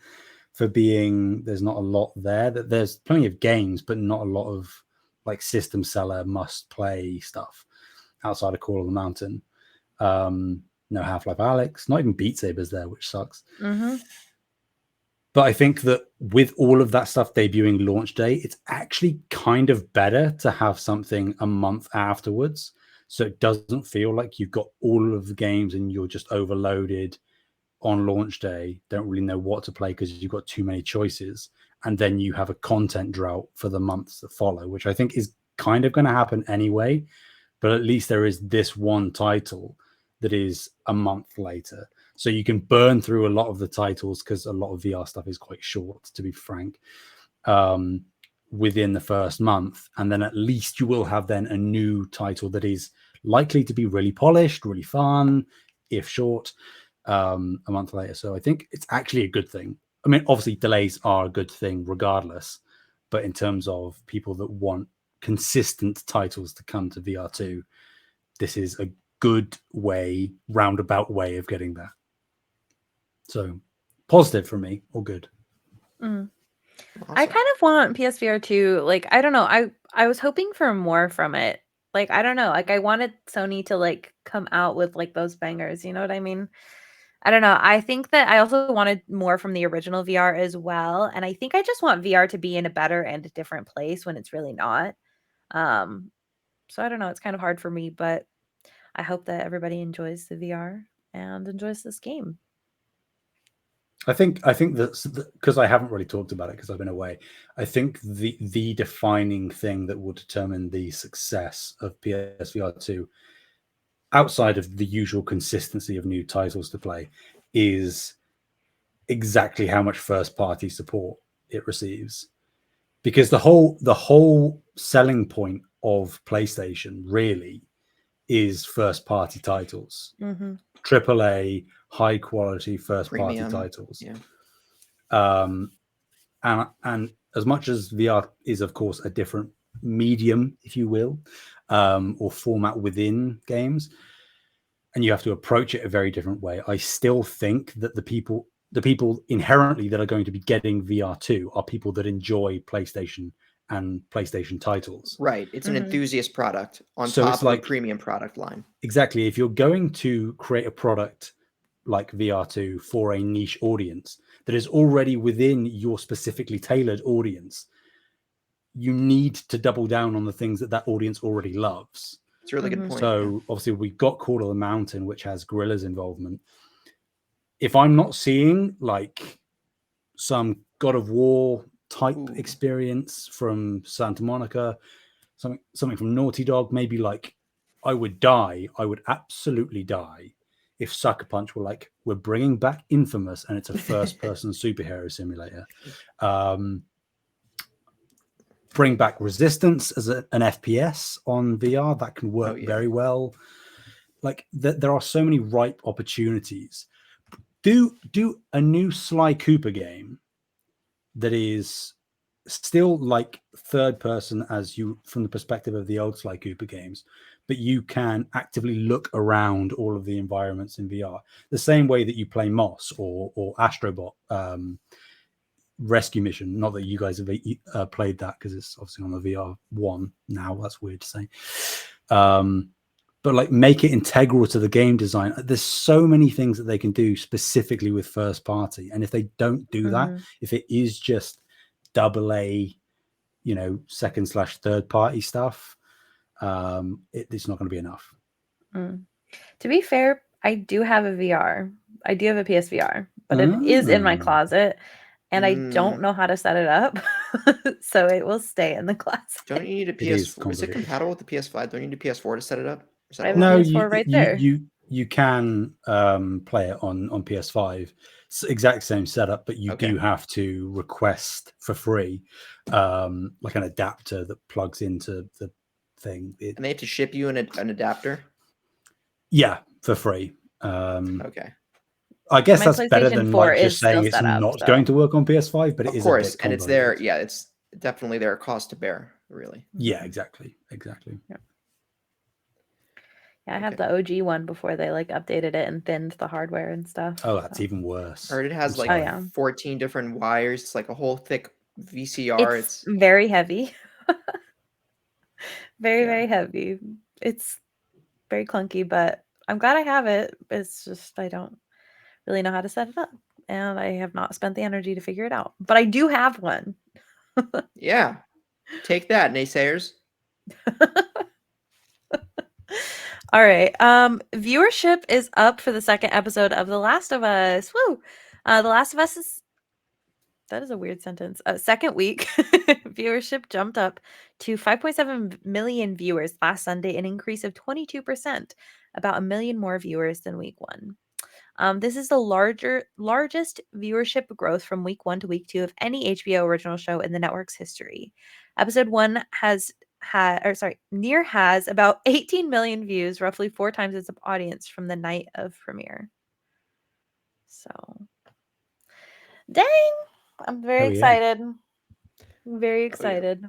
for being there's not a lot there. That there's plenty of games, but not a lot of like system seller must play stuff outside of Call of the Mountain. No Half-Life Alyx, not even Beat Saber's there, which sucks. Mm-hmm. But I think that with all of that stuff debuting launch day, it's actually kind of better to have something a month afterwards. So it doesn't feel like you've got all of the games and you're just overloaded on launch day, don't really know what to play because you've got too many choices. And then you have a content drought for the months that follow, which I think is kind of going to happen anyway. But at least there is this one title that is a month later. So you can burn through a lot of the titles because a lot of VR stuff is quite short, to be frank, within the first month. And then at least you will have then a new title that is likely to be really polished, really fun, if short, a month later. So I think it's actually a good thing. I mean, obviously delays are a good thing regardless. But in terms of people that want consistent titles to come to VR2, this is a good way, roundabout way of getting that. So positive for me, or good. Awesome. I kind of want PSVR 2. Like, I don't know. I was hoping for more from it. Like, I don't know. Like, I wanted Sony to like come out with like those bangers. You know what I mean? I don't know. I think that I also wanted more from the original VR as well. And I think I just want VR to be in a better and a different place when it's really not. So I don't know. It's kind of hard for me, but I hope that everybody enjoys the VR and enjoys this game. I think that's because I haven't really talked about it because I've been away. I think the defining thing that will determine the success of PSVR 2, outside of the usual consistency of new titles to play, is exactly how much first party support it receives. Because the whole selling point of PlayStation really is first party titles. Mm-hmm. AAA, high quality first Premium party titles. Yeah. And as much as VR is, of course, a different medium, if you will, or format within games, and you have to approach it a very different way, I still think that the people inherently that are going to be getting VR2 are people that enjoy PlayStation and PlayStation titles. Right. It's an enthusiast product on So top it's of like a premium product line. Exactly. If you're going to create a product like VR2 for a niche audience that is already within your specifically tailored audience, you need to double down on the things that audience already loves. It's a really good point. So obviously we've got Call of the Mountain, which has Gorilla's involvement. If I'm not seeing like some God of War type experience from Santa Monica, something from Naughty Dog, maybe like I would absolutely die if Sucker Punch were like, we're bringing back Infamous and it's a first-person superhero simulator. Bring back Resistance as an FPS on VR. That can work very well. Like there are so many ripe opportunities. Do a new Sly Cooper game that is still like third person as you from the perspective of the old Sly Cooper games, but you can actively look around all of the environments in VR the same way that you play Moss or Astrobot Rescue Mission. Not that you guys have played that because it's obviously on the VR 1 now. That's weird to say. But like make it integral to the game design. There's so many things that they can do specifically with first party. And if they don't do that, if it is just AA, second/third party stuff, it's not going to be enough. To be fair, I do have a VR. I do have a PSVR, but it is in my closet. And I don't know how to set it up, so it will stay in the closet. Don't you need a PS4? Is it compatible with the PS5? Don't you need a PS4 to set it up? No, you can play it on PS5. It's the exact same setup, but you do have to request for free, like an adapter that plugs into the thing. And they have to ship you an adapter? Yeah, for free. Okay. I guess that's better than like just saying it's not going to work on PS5, but it is. Of course, and it's there. Yeah, it's definitely their cost to bear, really. Yeah, exactly. Yeah, I have the OG one before they like updated it and thinned the hardware and stuff. Oh, that's even worse. Or it has like 14 different wires. It's like a whole thick VCR. It's very heavy. Very heavy. It's very clunky, but I'm glad I have it. It's just I don't really know how to set it up, and I have not spent the energy to figure it out. But I do have one. Yeah, take that, naysayers. All right. Viewership is up for the second episode of The Last of Us. Woo! The Last of Us is that is a weird sentence. Second week, viewership jumped up to 5.7 million viewers last Sunday, an increase of 22%, about 1 million more viewers than week 1. This is the largest viewership growth from week 1 to week 2 of any HBO original show in the network's history. Episode 1 has about 18 million views, roughly 4 times its audience from the night of premiere. So, dang, I'm very excited. I'm very excited.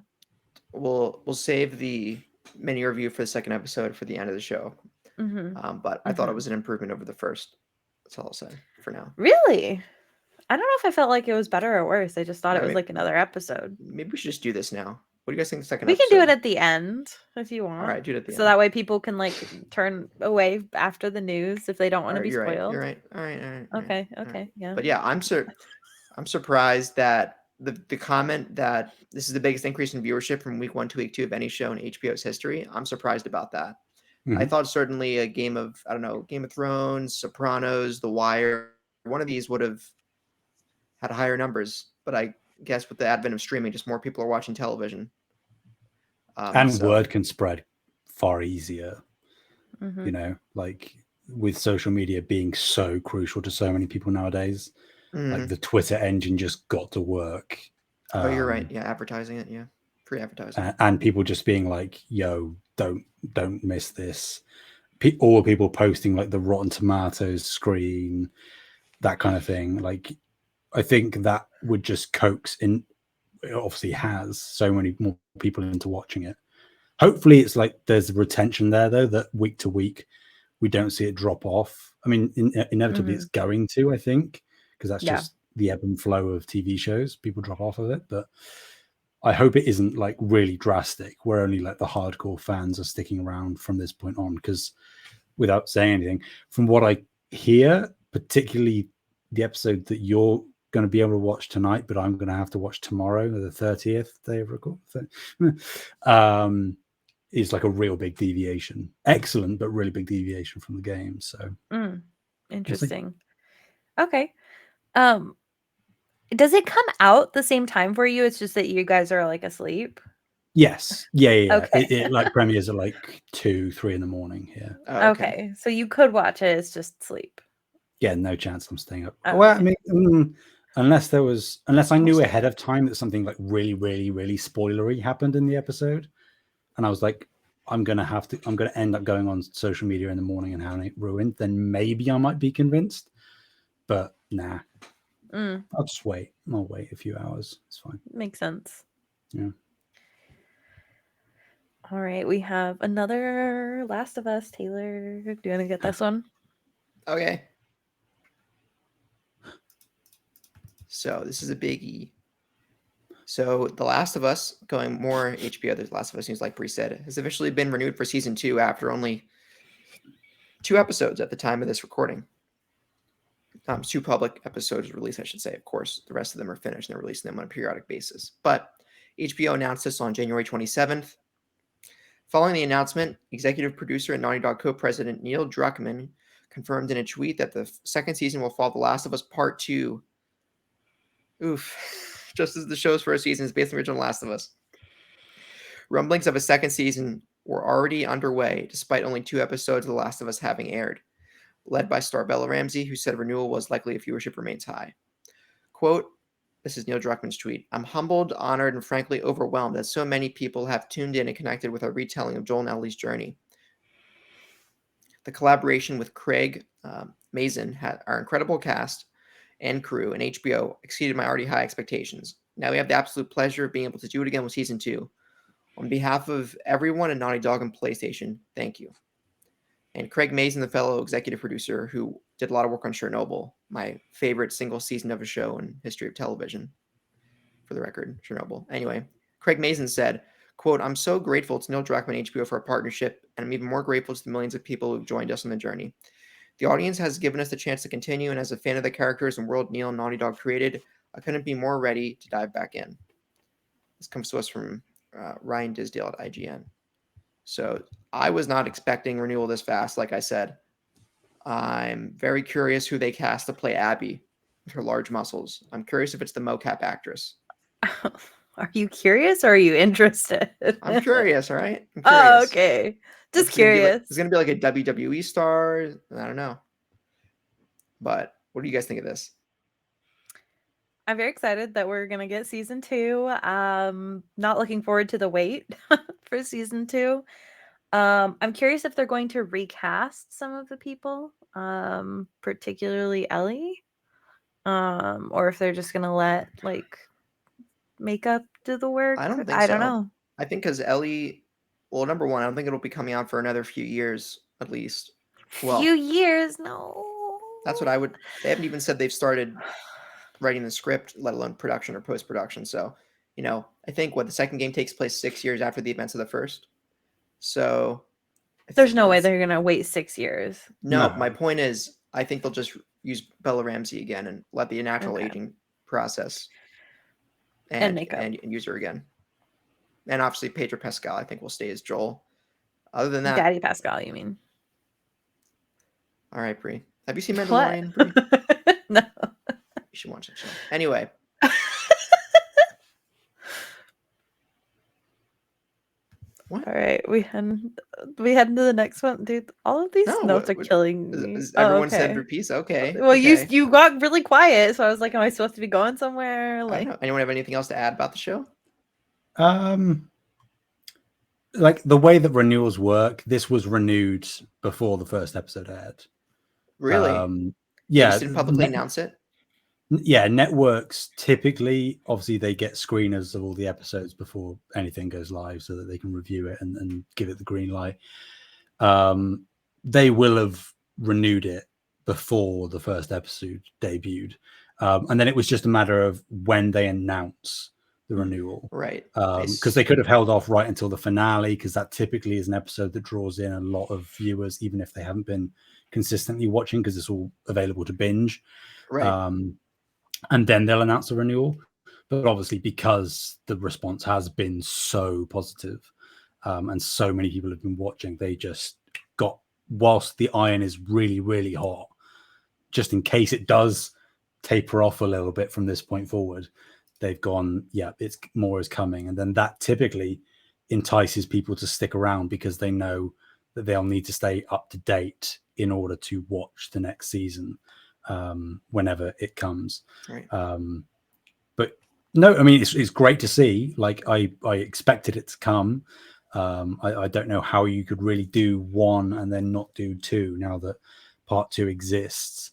We'll save the mini review for the second episode for the end of the show. But I thought it was an improvement over the first. That's all I'll say for now. Really? I don't know if I felt like it was better or worse. I just thought it was like another episode. Maybe we should just do this now. What do you guys think the second episode? We can do it at the end if you want. All right, do it at the end. So that way people can like turn away after the news if they don't want to be spoiled. You're right. All right. Okay. Yeah. But yeah, I'm surprised that the comment that this is the biggest increase in viewership from week 1 to week 2 of any show in HBO's history. I'm surprised about that. I thought certainly a Game of Thrones, Sopranos, The Wire, one of these would have had higher numbers. But I guess with the advent of streaming, just more people are watching television. Word can spread far easier, like with social media being so crucial to so many people nowadays. Like the Twitter engine just got to work. Oh, you're right. Yeah, advertising it. Yeah, free advertising. And people just being like, "Yo, don't miss this." All people posting like the Rotten Tomatoes screen, that kind of thing. Like, I think that would just coax in. It obviously has so many more people into watching it. Hopefully, it's like there's retention there though. That week to week, we don't see it drop off. I mean, inevitably, it's going to. I think. Because that's just the ebb and flow of TV shows. People drop off of it. But I hope it isn't like really drastic where only like the hardcore fans are sticking around from this point on. Because without saying anything, from what I hear, particularly the episode that you're going to be able to watch tonight, but I'm going to have to watch tomorrow, the 30th day of record. Is like a real big deviation. Excellent, but really big deviation from the game. So interesting. Okay. Does it come out the same time for you? It's just that you guys are like asleep. Yes. Yeah. Okay. It like premieres at like 2, 3 in the morning here. Oh, okay. So you could watch it. It's just sleep. Yeah, no chance I'm staying up. Okay. Well, I mean, unless I knew ahead of time that something like really, really, really spoilery happened in the episode, and I was like, I'm gonna end up going on social media in the morning and having it ruined, then maybe I might be convinced. But nah. I'll just wait. I'll wait a few hours. It's fine. Makes sense. Yeah. All right, we have another Last of Us. Taylor, do you want to get this one? Okay. So this is a biggie. So The Last of Us, going more HBO, The Last of Us news, like Bree said, has officially been renewed for season 2 after only 2 episodes at the time of this recording. 2 public episodes released, I should say. Of course, the rest of them are finished and they're releasing them on a periodic basis. But HBO announced this on January 27th. Following the announcement, executive producer and Naughty Dog co-president Neil Druckmann confirmed in a tweet that the second season will follow The Last of Us Part 2. Oof. Just as the show's first season is based on the original Last of Us. Rumblings of a second season were already underway, despite only 2 episodes of The Last of Us having aired. Led by star Bella Ramsey, who said renewal was likely if viewership remains high. Quote, this is Neil Druckmann's tweet, I'm humbled, honored, and frankly overwhelmed that so many people have tuned in and connected with our retelling of Joel and Ellie's journey. The collaboration with Craig Mazin, had our incredible cast and crew, and HBO exceeded my already high expectations. Now we have the absolute pleasure of being able to do it again with season 2. On behalf of everyone at Naughty Dog and PlayStation, thank you. And Craig Mazin, the fellow executive producer who did a lot of work on Chernobyl, my favorite single season of a show in history of television, for the record, Chernobyl. Anyway, Craig Mazin said, quote, I'm so grateful to Neil Druckmann and HBO for our partnership, and I'm even more grateful to the millions of people who've joined us on the journey. The audience has given us the chance to continue, and as a fan of the characters and world Neil and Naughty Dog created, I couldn't be more ready to dive back in. This comes to us from Ryan Disdale at IGN. So I was not expecting renewal this fast, like I said. I'm very curious who they cast to play Abby with her large muscles. I'm curious if it's the mocap actress. Are you curious or are you interested? I'm curious, all right? I'm curious. Oh, okay. Just curious. It's going to be like a WWE star. I don't know. But what do you guys think of this? I'm very excited that we're going to get season 2. Not looking forward to the wait for season 2. I'm curious if they're going to recast some of the people, particularly Ellie, or if they're just going to let like makeup do the work. I don't think I don't so. know. I think because Ellie, well, number one, I don't think it'll be coming out for another few years at least. Well, few years, no. That's what I would. They haven't even said they've started writing the script, let alone production or post-production. So, I think the second game takes place 6 years after the events of the first. So there's no way they're gonna wait 6 years. No, my point is, I think they'll just use Bella Ramsey again and let the natural aging process and makeup and use her again. And obviously, Pedro Pascal, I think, will stay as Joel. Other than that, Daddy Pascal, you mean? All right, Bree. Have you seen Mandalorian, Bree? No. You should watch that show. Anyway. What? All right, we head into the next one, dude. All of these notes are killing me. Is everyone said their piece? Okay. Well, okay. you got really quiet, so I was like, "Am I supposed to be going somewhere?" I don't know. Anyone have anything else to add about the show? Like the way that renewals work, this was renewed before the first episode aired. Really? Yeah. They just didn't publicly announce it? Yeah, networks typically, obviously, they get screeners of all the episodes before anything goes live so that they can review it and give it the green light. They will have renewed it before the first episode debuted. And then it was just a matter of when they announce the renewal. Right. Because they could have held off right until the finale, because that typically is an episode that draws in a lot of viewers, even if they haven't been consistently watching, because it's all available to binge. Right. and then they'll announce a renewal. But obviously, because the response has been so positive, and so many people have been watching, they just got, whilst the iron is really, really hot, just in case it does taper off a little bit from this point forward, they've gone, yeah, it's more is coming. And then that typically entices people to stick around because they know that they'll need to stay up to date in order to watch the next season, whenever it comes. Right. But no, I mean, it's great to see. Like I expected it to come. I don't know how you could really do one and then not do two now that part two exists.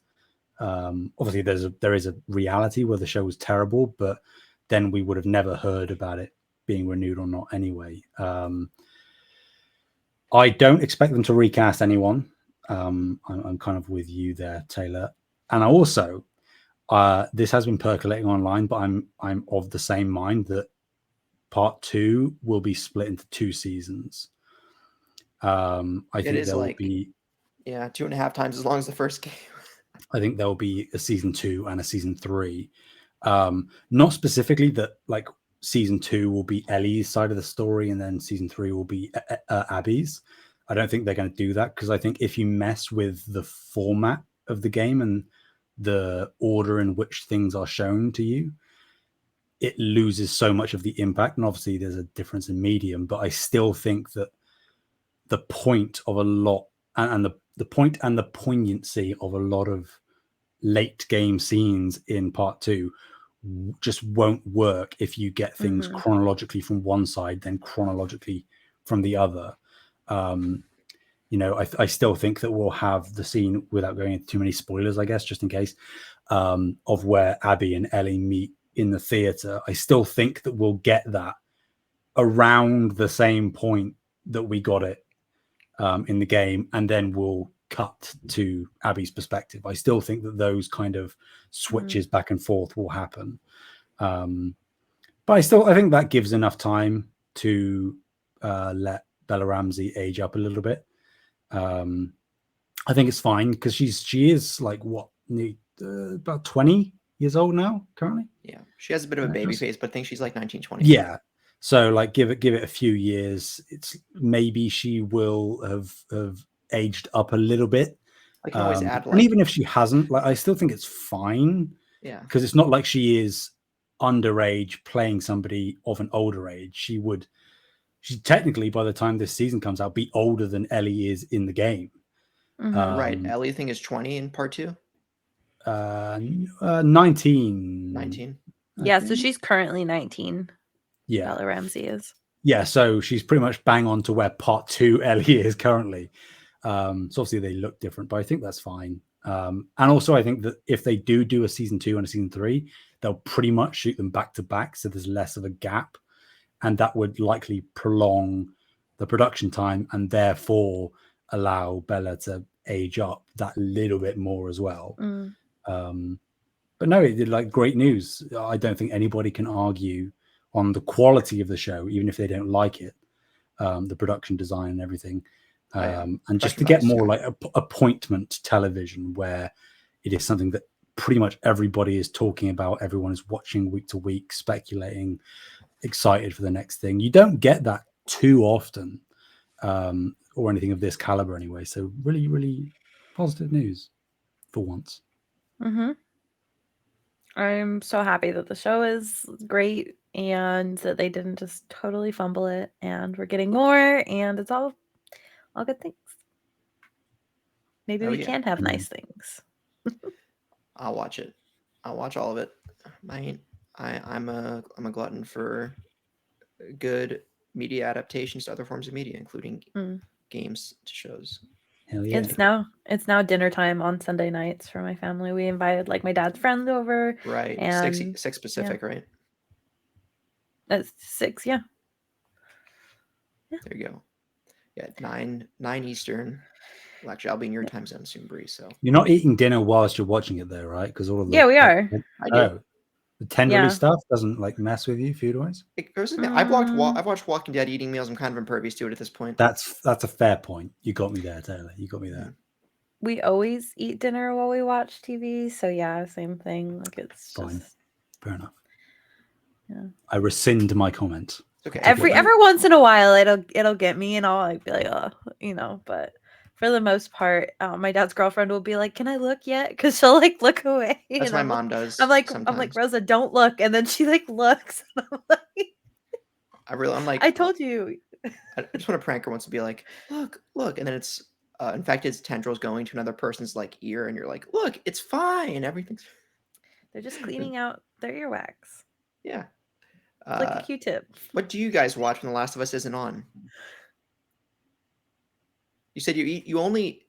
Obviously there is a reality where the show was terrible, but then we would have never heard about it being renewed or not anyway. I don't expect them to recast anyone. I'm kind of with you there, Taylor. And I also, this has been percolating online, but I'm of the same mind that part two will be split into 2 seasons. I think there will be 2.5 times as long as the first game. I think there will be a season 2 and a season 3. Not specifically that like season 2 will be Ellie's side of the story and then season 3 will be Abby's. I don't think they're going to do that, because I think if you mess with the format of the game and the order in which things are shown to you, it loses so much of the impact. And obviously there's a difference in medium, but I still think that the point of a lot and the point and the poignancy of a lot of late game scenes in part 2 just won't work if you get things chronologically from one side then chronologically from the other. I still think that we'll have the scene, without going into too many spoilers, I guess, just in case, of where Abby and Ellie meet in the theater. I still think that we'll get that around the same point that we got it in the game, and then we'll cut to Abby's perspective. I still think that those kind of switches back and forth will happen. But I think that gives enough time to let Bella Ramsey age up a little bit. I think it's fine because she is like about 20 years old now currently. Yeah, she has a bit of a baby face, but I think she's like 19, 20. Yeah, so like give it a few years. It's maybe she will have aged up a little bit. I can always add, and even if she hasn't, like I still think it's fine. Yeah, because it's not like she is underage playing somebody of an older age. She technically, by the time this season comes out, be older than Ellie is in the game. Right. Ellie, I think, is 20 in part 2. 19. 19. Yeah, so she's currently 19. Yeah. Bella Ramsey is. Yeah, so she's pretty much bang on to where part 2 Ellie is currently. So obviously they look different, but I think that's fine. And also I think that if they do a season 2 and a season 3, they'll pretty much shoot them back to back, so there's less of a gap. And that would likely prolong the production time and therefore allow Bella to age up that little bit more as well. But no, it did like great news. I don't think anybody can argue on the quality of the show, even if they don't like it, the production design and everything. And just to get more like appointment television where it is something that pretty much everybody is talking about. Everyone is watching week to week, speculating, excited for the next thing. You don't get that too often, or anything of this caliber anyway. So really, really positive news for once. I'm so happy that the show is great and that they didn't just totally fumble it, and we're getting more, and it's all good things. Maybe we can have nice things. I'll watch it. I'll watch all of it. I'm a glutton for good media adaptations to other forms of media, including games to shows. Hell yeah. It's now dinner time on Sunday nights for my family. We invited like my dad's friends over. Right. And 6 Pacific, right? That's 6, yeah. There you go. Yeah, 9 Eastern. Well, actually, I'll be in your time zone soon, Bree. So you're not eating dinner whilst you're watching it, though, right? Because all of we are. I do. The tenderly stuff doesn't like mess with you food wise. I've watched Walking Dead eating meals. I'm kind of impervious to it at this point. That's a fair point. You got me there, Taylor. You got me there. we always eat dinner while we watch TV. So yeah, same thing. Like it's Fine. just Fair enough. Yeah. I rescind my comment. Okay. every once in a while it'll get me, and I'll like be like, oh, but for the most part, my dad's girlfriend will be like, "Can I look yet?" Because she'll like look away. That's and my I'm mom like, does. I'm like sometimes. Rosa, don't look, and then she like looks. And I'm like, I'm like, I told you. I just want to prank her once to be like, look, and then it's infected tendrils going to another person's like ear, and you're like, look, it's fine, everything's. They're just cleaning out their earwax. Yeah. It's like a Q-tip. What do you guys watch when The Last of Us isn't on? You said you only.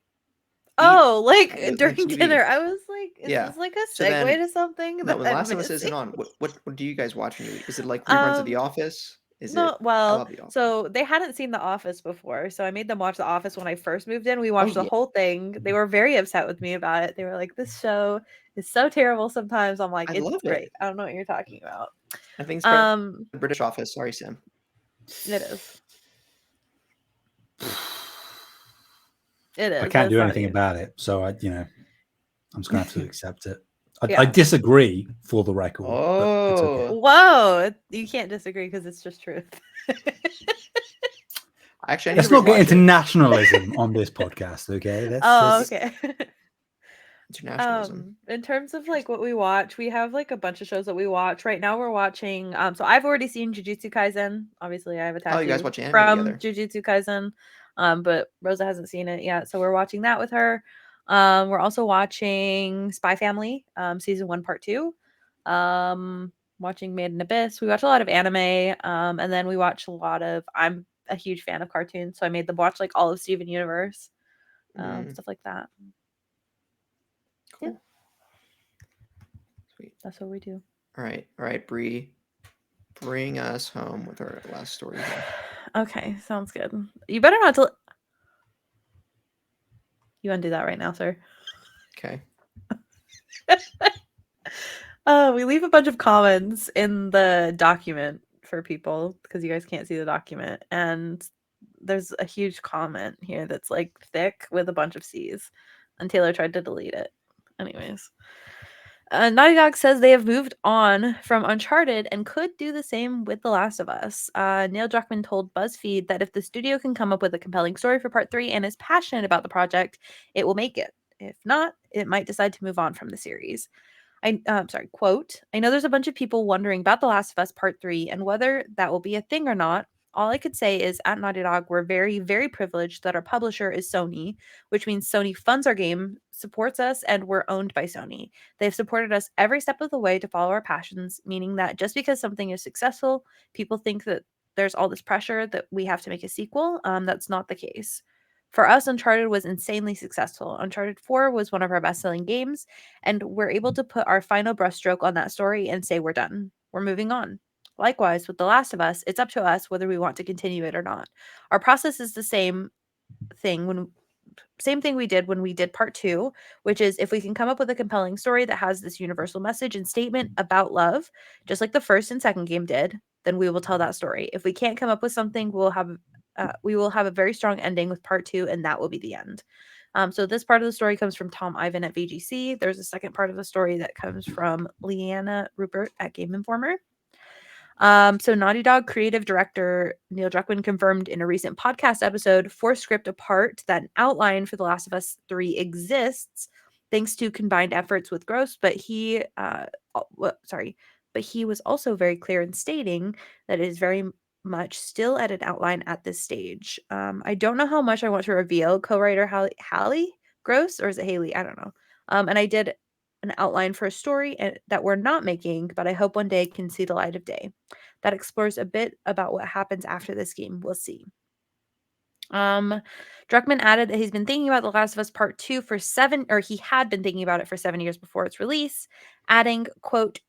Oh, like the during TV. dinner. I was like, is Yeah. this like a So segue then- to something? No, that when The I'm Last of Us isn't missing? on, what do you guys watch when you eat? Is it like reruns of The Office? Is it? I Well, love The Office. so they hadn't seen The Office before, so I made them watch The Office when I first moved in. We watched the yeah. whole thing. They were very upset with me about it. They were like, "This show is so terrible." Sometimes I'm like, I "It's love great." it. I don't know what you're talking about. I think it's better than the British Office. Sorry, Sam. It is. It is. I can't It's do not anything you. about it, so I'm just gonna have to accept it. I Yeah. disagree, for the record. But it's okay. Whoa! You can't disagree because it's just truth. Actually, I need Let's to not get rewatch into it. nationalism on this podcast, okay? Okay. Internationalism. In terms of like what we watch, we have like a bunch of shows that we watch. Right now we're watching so I've already seen Jujutsu Kaisen. Obviously I have a tattoo you guys watch anime from together. Jujutsu Kaisen. But Rosa hasn't seen it yet, so we're watching that with her. We're also watching Spy Family, season 1 part 2. Watching Made in Abyss. We watch a lot of anime, and then we watch a lot of I'm a huge fan of cartoons, so I made them watch like all of Steven Universe. Stuff like that. Cool. Yeah. Sweet. That's what we do. All right, Bree, bring us home with our last story here. Okay, sounds good. You better not You undo that right now, sir. Okay. We leave a bunch of comments in the document for people because you guys can't see the document, and there's a huge comment here that's like thick with a bunch of C's, and Taylor tried to delete it. Anyways. Naughty Dog says they have moved on from Uncharted and could do the same with The Last of Us. Neil Druckmann told BuzzFeed that if the studio can come up with a compelling story for Part 3 and is passionate about the project, it will make it. If not, it might decide to move on from the series. Quote, I know there's a bunch of people wondering about The Last of Us Part 3 and whether that will be a thing or not. All I could say is at Naughty Dog, we're very, very privileged that our publisher is Sony, which means Sony funds our game, supports us, and we're owned by Sony. They've supported us every step of the way to follow our passions, meaning that just because something is successful, people think that there's all this pressure that we have to make a sequel. That's not the case. For us, Uncharted was insanely successful. Uncharted 4 was one of our best-selling games, and we're able to put our final brushstroke on that story and say we're done. We're moving on. Likewise, with The Last of Us, it's up to us whether we want to continue it or not. Our process is the same thing we did when we did part 2, which is if we can come up with a compelling story that has this universal message and statement about love, just like the first and second game did, then we will tell that story. If we can't come up with something, we will have a very strong ending with part 2, and that will be the end. So this part of the story comes from Tom Ivan at VGC. There's a second part of the story that comes from Leanna Rupert at Game Informer. So Naughty Dog creative director Neil Druckmann confirmed in a recent podcast episode for Script Apart that an outline for The Last of Us 3 exists thanks to combined efforts with Gross, but he was also very clear in stating that it is very much still at an outline at this stage. I don't know how much I want to reveal, co-writer Hallie Gross, or is it Haley? I don't know. And I did an outline for a story that we're not making, but I hope one day can see the light of day. That explores a bit about what happens after this game. We'll see. Druckmann added that he's been thinking about The Last of Us Part 2 he had been thinking about it for 7 years before its release, adding, quote,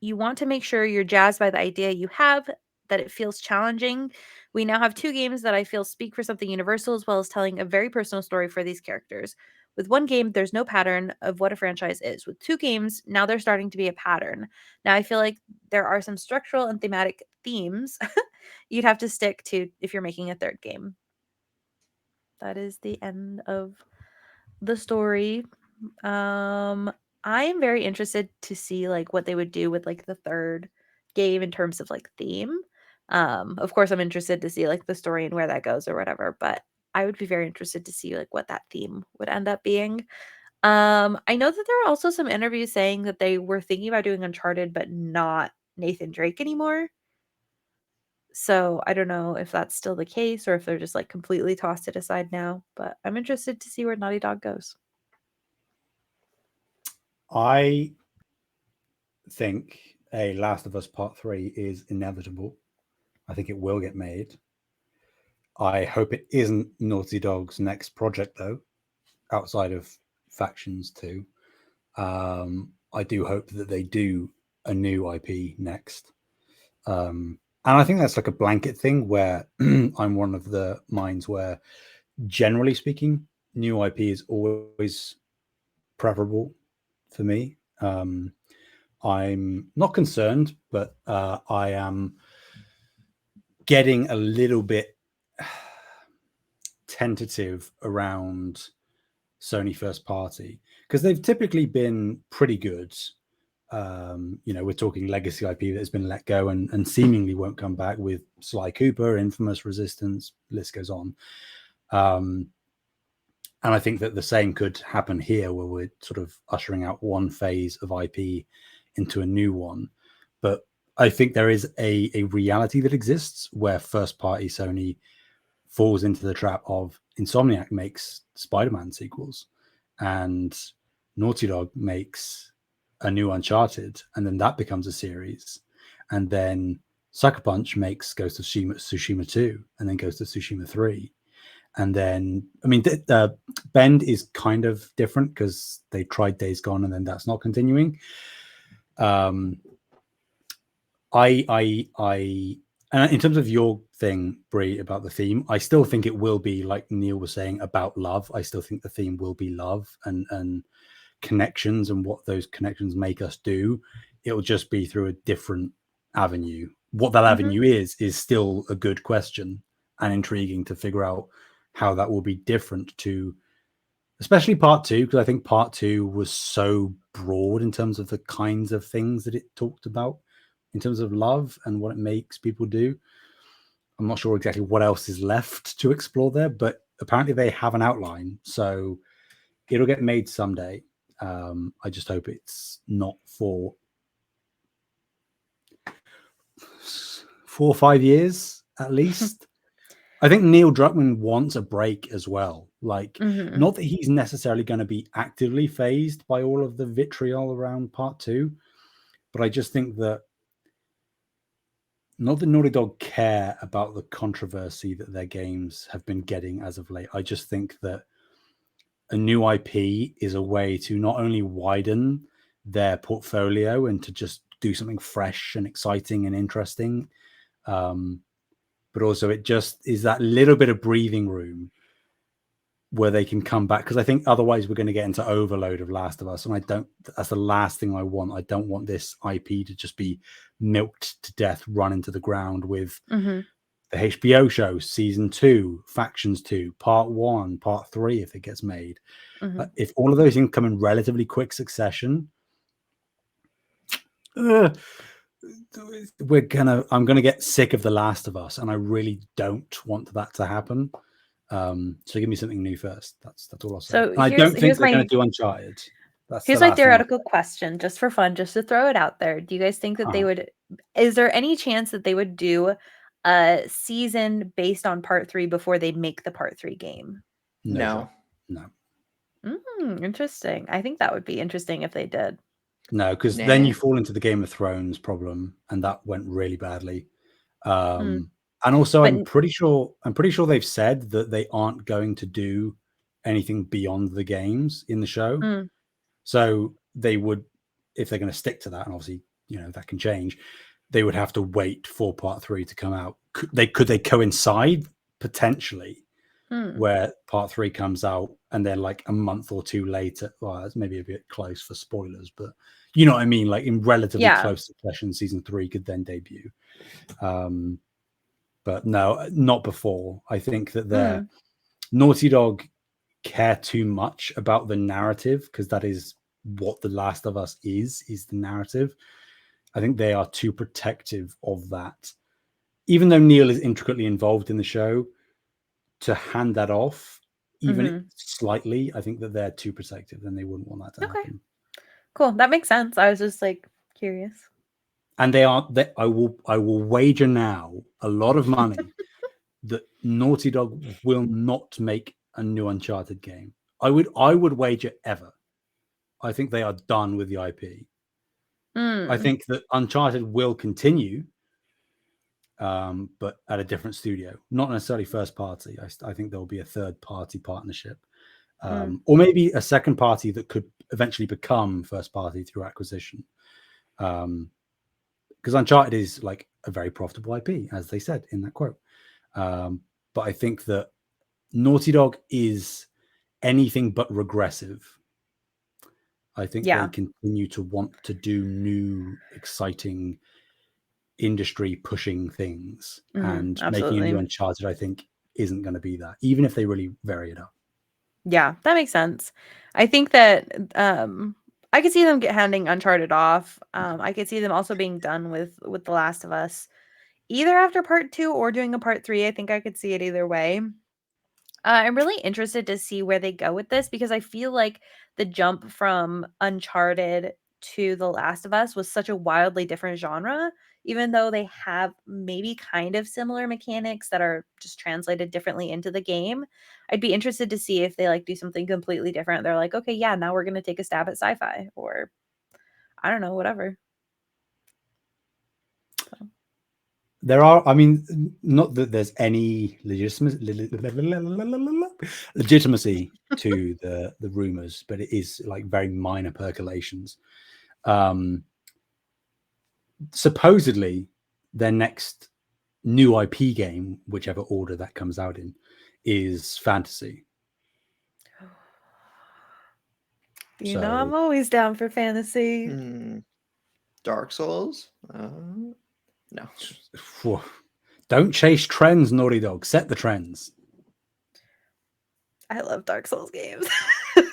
you want to make sure you're jazzed by the idea you have, that it feels challenging. We now have 2 games that I feel speak for something universal as well as telling a very personal story for these characters. With 1 game, there's no pattern of what a franchise is. With 2 games, now there's starting to be a pattern. Now I feel like there are some structural and thematic themes you'd have to stick to if you're making a 3rd game. That is the end of the story. I am very interested to see like what they would do with like the third game in terms of like theme. Of course, I'm interested to see like the story and where that goes or whatever, but I would be very interested to see like what that theme would end up being. I know that there are also some interviews saying that they were thinking about doing Uncharted, but not Nathan Drake anymore. So I don't know if that's still the case or if they're just like completely tossed it aside now. But I'm interested to see where Naughty Dog goes. I think a Last of Us Part 3 is inevitable. I think it will get made. I hope it isn't Naughty Dog's next project, though, outside of Factions 2. I do hope that they do a new IP next. And I think that's like a blanket thing where I'm one of the minds where, generally speaking, new IP is always preferable for me. I'm not concerned, but I am getting a little bit tentative around Sony first party because they've typically been pretty good. We're talking legacy IP that has been let go and seemingly won't come back with Sly Cooper, Infamous, Resistance, list goes on. And I think that the same could happen here where we're sort of ushering out one phase of IP into a new one. But I think there is a reality that exists where first party Sony falls into the trap of Insomniac makes Spider-Man sequels and Naughty Dog makes a new Uncharted, and then that becomes a series. And then Sucker Punch makes Ghost of Tsushima 2 and then Ghost of Tsushima 3. And then, I mean, Bend is kind of different because they tried Days Gone and then that's not continuing. And in terms of your thing, Bree, about the theme, I still think it will be, like Neil was saying, about love. I still think the theme will be love and connections and what those connections make us do. It'll just be through a different avenue. What that avenue is still a good question and intriguing to figure out how that will be different to, especially part 2, because I think part 2 was so broad in terms of the kinds of things that it talked about in terms of love and what it makes people do. I'm not sure exactly what else is left to explore there, but apparently they have an outline, so it'll get made someday. I just hope it's not for 4 or 5 years at least. I think Neil Druckmann wants a break as well. Like, not that he's necessarily going to be actively phased by all of the vitriol around part 2, but I just think that not that Naughty Dog care about the controversy that their games have been getting as of late. I just think that a new IP is a way to not only widen their portfolio and to just do something fresh and exciting and interesting, but also it just is that little bit of breathing room where they can come back. Because I think otherwise we're going to get into overload of Last of Us, and that's the last thing I want. I don't want this IP to just be milked to death, run into the ground with the HBO show, season 2, Factions 2, part 1, part 3, if it gets made. If all of those things come in relatively quick succession, I'm gonna get sick of The Last of Us, and I really don't want that to happen. So give me something new first. That's all I'll say. So I don't think they're going to do Uncharted. Here's my theoretical question, just for fun, just to throw it out there. Do you guys think that they would? Is there any chance that they would do a season based on part 3 before they make the part 3 game? No. Interesting. I think that would be interesting if they did. No, because then you fall into the Game of Thrones problem, and that went really badly. And also, I'm pretty sure they've said that they aren't going to do anything beyond the games in the show. So they would, if they're going to stick to that, and obviously, that can change, they would have to wait for part 3 to come out. Could they coincide potentially, where part 3 comes out and then like a month or 2 later? Well, that's maybe a bit close for spoilers, but you know what I mean. Like in relatively close succession, season 3 could then debut. But no, not before. I think that Naughty Dog care too much about the narrative, because that is what The Last of Us is the narrative. I think they are too protective of that. Even though Neil is intricately involved in the show, to hand that off, even slightly, I think that they're too protective and they wouldn't want that to happen. Cool. That makes sense. I was just like curious. And I will wager now a lot of money that Naughty Dog will not make a new Uncharted game. I would wager ever. I think they are done with the IP. I think that Uncharted will continue, but at a different studio, not necessarily first party. I think there will be a third party partnership, or maybe a second party that could eventually become first party through acquisition. Because Uncharted is like a very profitable IP, as they said in that quote. But I think that Naughty Dog is anything but regressive. I think they continue to want to do new, exciting, industry pushing things, and making a new Uncharted, I think, isn't going to be that, even if they really vary it up. Yeah, that makes sense. I think that I could see them handing Uncharted off. I could see them also being done with The Last of Us, either after part 2 or doing a part 3. I think I could see it either way. I'm really interested to see where they go with this, because I feel like the jump from Uncharted to The Last of Us was such a wildly different genre, even though they have maybe kind of similar mechanics that are just translated differently into the game. I'd be interested to see if they like do something completely different. They're like, okay, yeah, now we're going to take a stab at sci-fi, or I don't know, whatever. So. There are, I mean, not that there's any legitimacy to the rumors, but it is like very minor percolations. Supposedly, their next new IP game, whichever order that comes out in, is fantasy. You know, I'm always down for fantasy. Dark Souls? No. Don't chase trends, Naughty Dog. Set the trends. I love Dark Souls games.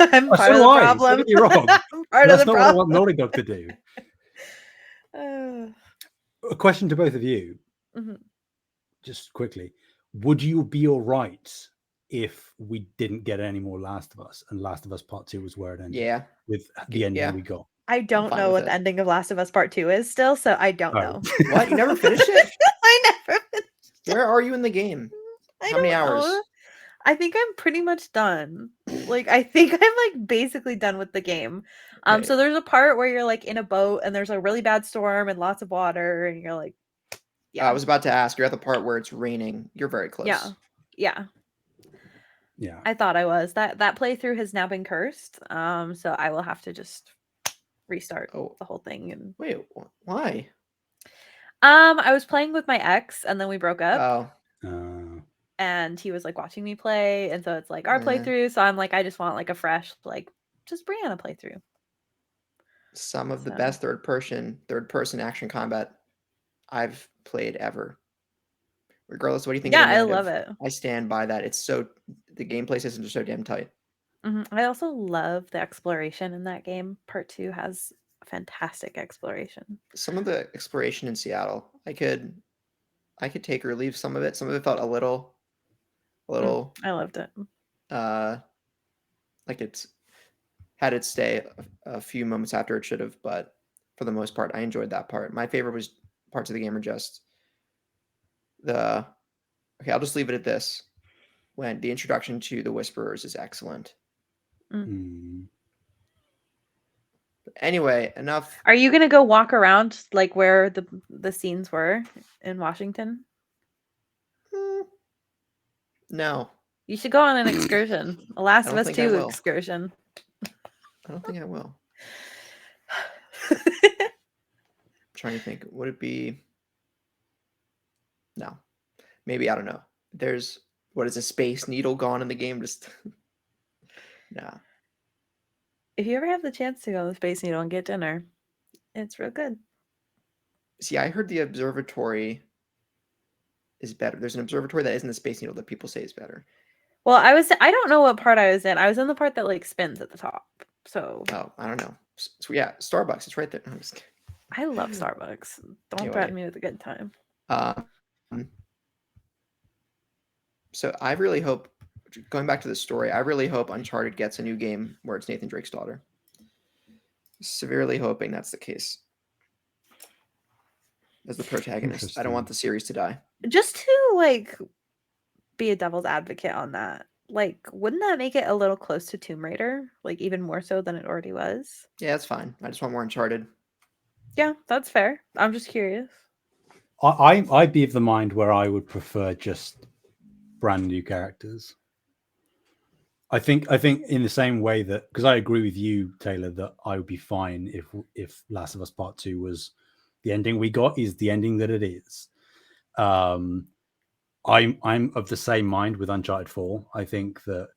I'm part of the problem. Don't get me wrong. I'm part of the problem. That's not what I want Naughty Dog to do. A question to both of you, just quickly. Would you be all right if we didn't get any more Last of Us, and Last of Us Part 2 was where it ended? Yeah. With the ending we got. I don't know what the ending of Last of Us Part 2 is still, so I don't know. What? You never finished it? I never finished it. Where are you in the game? How many hours? I think I'm pretty much done. Like, I think I'm like basically done with the game. So there's a part where you're like in a boat and there's a really bad storm and lots of water, and you're like, I was about to ask, you're at the part where it's raining. You're very close. Yeah. I thought I was. That playthrough has now been cursed. So I will have to just restart the whole thing. And wait, why? I was playing with my ex, and then we broke up. And he was like watching me play, and so it's like our playthrough. So I'm like, I just want like a fresh, like, just Brianna playthrough. Some of the best third person action combat I've played ever. Regardless of what you think. Yeah, I love it. I stand by that. It's so, the gameplay systems are so damn tight. I also love the exploration in that game. Part 2 has fantastic exploration. Some of the exploration in Seattle, I could take or leave some of it. Some of it felt a little. I loved it. Like it's had its stay a few moments after it should have, but for the most part, I enjoyed that part. My favorite was parts of the game are just I'll just leave it at this. When the introduction to the Whisperers is excellent. Anyway, enough. Are you gonna go walk around like where the scenes were in Washington? No. You should go on an excursion. A Last of Us 2 excursion. I don't think I will. Trying to think. Would it be? No. Maybe, I don't know. There's, what is a Space Needle gone in the game? Just nah. If you ever have the chance to go to the Space Needle and get dinner, it's real good. See, I heard the observatory is better. There's an observatory that isn't the Space Needle that people say is better. Well, I don't know what part I was in. I was in the part that like spins at the top. So Oh, I don't know. So yeah, Starbucks. It's right there. No, I'm just kidding. I love Starbucks. Don't Anyway. threaten me with a good time. Um, so I really hope, going back to the story, I really hope Uncharted gets a new game where it's Nathan Drake's daughter. Severely hoping that's the case. As the protagonist, I don't want the series to die. Just to like be a devil's advocate on that, like, wouldn't that make it a little close to Tomb Raider? Like, even more so than it already was? Yeah, that's fine. I just want more Uncharted. Yeah, that's fair. I'm just curious. I'd be of the mind where I would prefer just brand new characters. I think in the same way that, because I agree with you, Taylor, that I would be fine if Last of Us Part 2 was the ending we got is the ending that it is. I'm of the same mind with Uncharted 4. I think that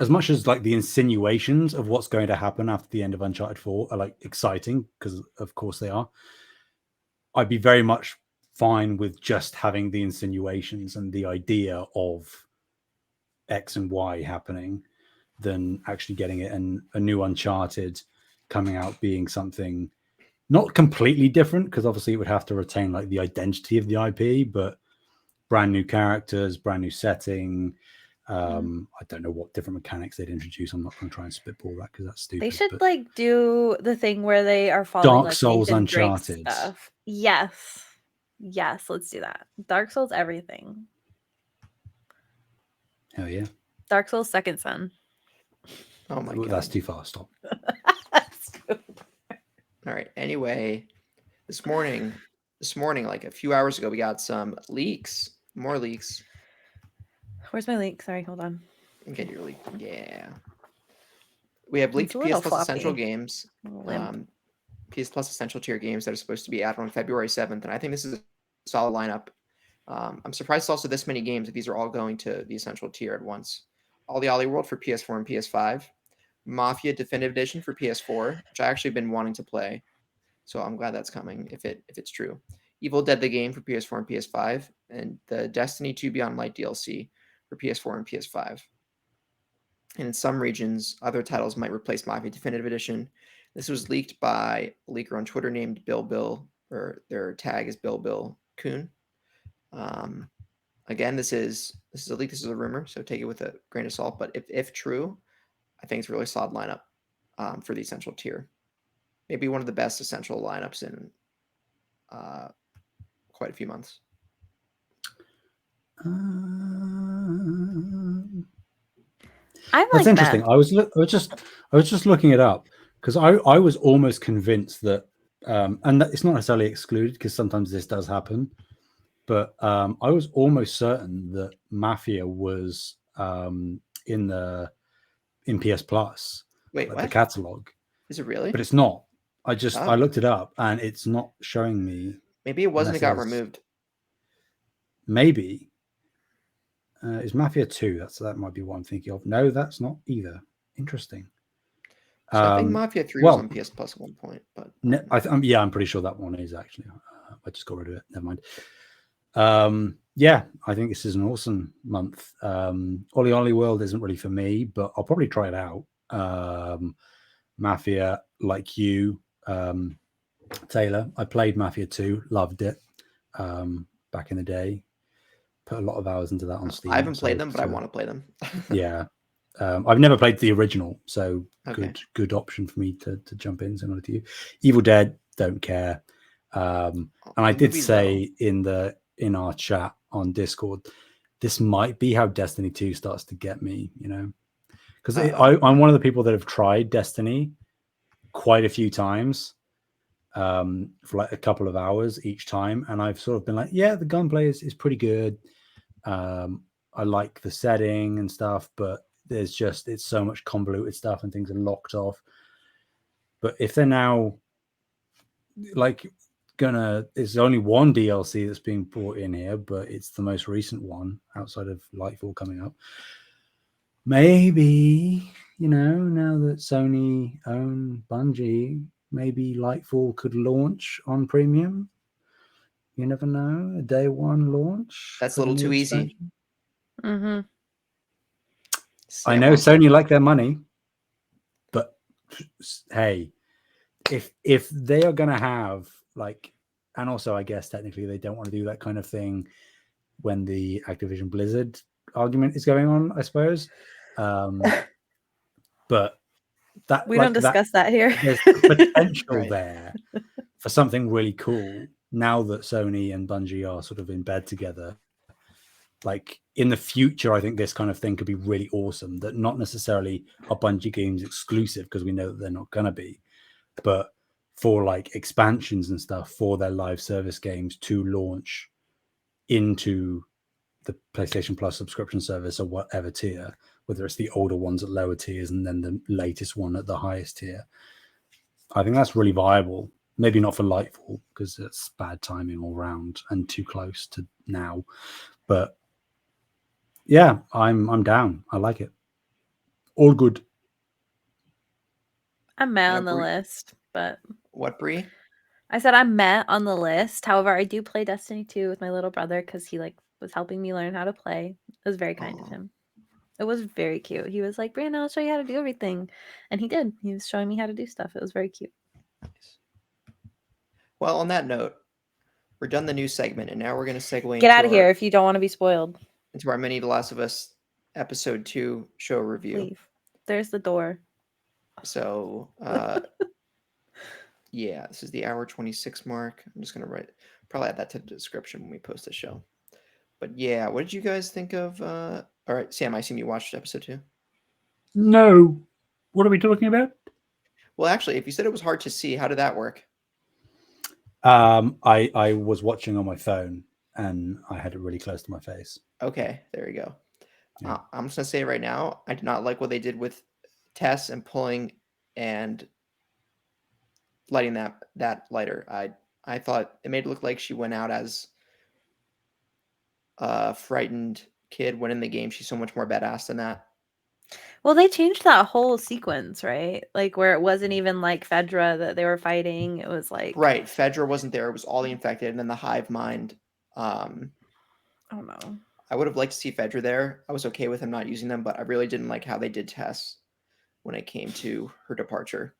as much as like the insinuations of what's going to happen after the end of Uncharted 4 are like exciting, because of course they are, I'd be very much fine with just having the insinuations and the idea of X and Y happening than actually getting it, and a new Uncharted coming out being something not completely different, because obviously it would have to retain like the identity of the IP, but brand new characters, brand new setting. I don't know what different mechanics they'd introduce. I'm not going to try and spitball that because that's stupid. They should like do the thing where they are following Dark like Souls Nathan Drake's Uncharted stuff. Yes, let's do that. Dark Souls everything. Hell yeah. Dark Souls Second Son. Oh my god, that's too far. Stop. All right. Anyway, this morning, like a few hours ago, we got some leaks. More leaks. Where's my link? Sorry, hold on. Get your leak. Yeah. We have leaked It's a little PS Plus Essential floppy. games. PS Plus Essential tier games that are supposed to be added on February 7th. And I think this is a solid lineup. I'm surprised it's also this many games if these are all going to the Essential tier at once. All the Ollie World for PS4 and PS5. Mafia Definitive Edition for PS4, which I actually been wanting to play. So I'm glad that's coming if it's true. Evil Dead the game for PS4 and PS5, and the Destiny 2 Beyond Light DLC for PS4 and PS5. And in some regions, other titles might replace Mafia Definitive Edition. This was leaked by a leaker on Twitter named Bill, or their tag is Bill Coon. Again, this is a leak. This is a rumor, so take it with a grain of salt. But if true, I think it's a really solid lineup for the Essential tier. Maybe one of the best Essential lineups in quite a few months. That's interesting. I was just looking it up because I was almost convinced that, and that it's not necessarily excluded because sometimes this does happen, but I was almost certain that Mafia was in PS Plus. Wait, what? The catalog. Is it really? But it's not. I looked it up and it's not showing me. Maybe it wasn't. It got removed. Maybe. Is Mafia 2? That might be what I'm thinking of. No, that's not either. Interesting. So I think Mafia 3 was on PS Plus at one point, but I'm pretty sure that one is actually. I just got rid of it. Never mind. Yeah, I think this is an awesome month. Ollie World isn't really for me, but I'll probably try it out. Mafia, like you, Taylor, I played Mafia 2, loved it back in the day. Put a lot of hours into that on Steam. I haven't played them, but I want to play them. Yeah. I've never played the original, so good option for me to jump in, similar to you. Evil Dead, don't care. And I did say in our chat on Discord, this might be how Destiny 2 starts to get me, because I'm one of the people that have tried Destiny quite a few times for like a couple of hours each time, and I've sort of been like, yeah, the gunplay is pretty good. I like the setting and stuff, but it's so much convoluted stuff and things are locked off. But if they're now like there's only one DLC that's being brought in here, but it's the most recent one outside of Lightfall coming up. Maybe, now that Sony own Bungie, maybe Lightfall could launch on premium. You never know. A day one launch. That's a for the little new too easy. expansion. Mm-hmm. I Sam know wants Sony like their money, but hey, if they are going to have like, and also I guess technically they don't want to do that kind of thing when the Activision Blizzard argument is going on, I suppose. But that We don't discuss that here. there's the potential Right. there for something really cool now that Sony and Bungie are sort of in bed together. Like in the future, I think this kind of thing could be really awesome. That not necessarily are Bungie games exclusive, because we know that they're not going to be, but for like expansions and stuff for their live service games to launch into the PlayStation Plus subscription service or whatever tier, whether it's the older ones at lower tiers and then the latest one at the highest tier. I think that's really viable. Maybe not for Lightfall because it's bad timing all round and too close to now. But yeah, I'm down. I like it. All good. I'm met Yeah, on the Bree- list, but What, Bree? I said I'm met on the list. However, I do play Destiny 2 with my little brother because he like was helping me learn how to play. It was very kind of Aw. him. It was very cute. He was like, Brianna, I'll show you how to do everything. And he did. He was showing me how to do stuff. It was very cute. Well, on that note, we're done the news segment, and now we're going to segue Get out of here if you don't want to be spoiled. into our mini The Last of Us episode 2 show review. Leave. There's the door. So, yeah, this is the hour 26 mark. I'm just going to probably add that to the description when we post the show. But yeah, what did you guys think of? All right, Sam, I assume you watched episode 2. No. What are we talking about? Well, actually, if you said it was hard to see, how did that work? I was watching on my phone and I had it really close to my face. Okay, there you go. Yeah. I'm just gonna say right now, I did not like what they did with Tess and pulling and lighting that lighter. I thought it made it look like she went out as a frightened kid, when in the game she's so much more badass than that. Well, they changed that whole sequence, right? Like where it wasn't even like Fedra that they were fighting. It was like Right, Fedra wasn't there. It was all the infected, and then the hive mind. I don't know. I would have liked to see Fedra there. I was okay with him not using them, but I really didn't like how they did Tess when it came to her departure.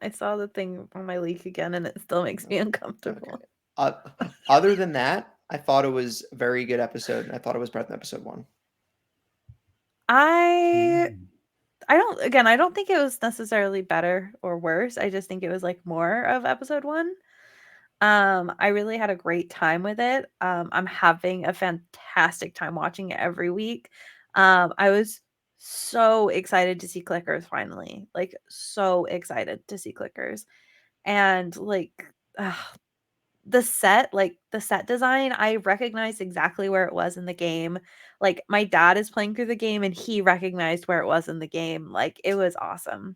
I saw the thing on my leak again and it still makes me uncomfortable. Okay. Other than that, I thought it was a very good episode, and I thought it was better than episode 1. I don't think it was necessarily better or worse. I just think it was like more of episode 1. I really had a great time with it. I'm having a fantastic time watching it every week. I was so excited to see clickers finally. Like so excited to see clickers. And like the set design, I recognized exactly where it was in the game. Like my dad is playing through the game and he recognized where it was in the game. Like it was awesome.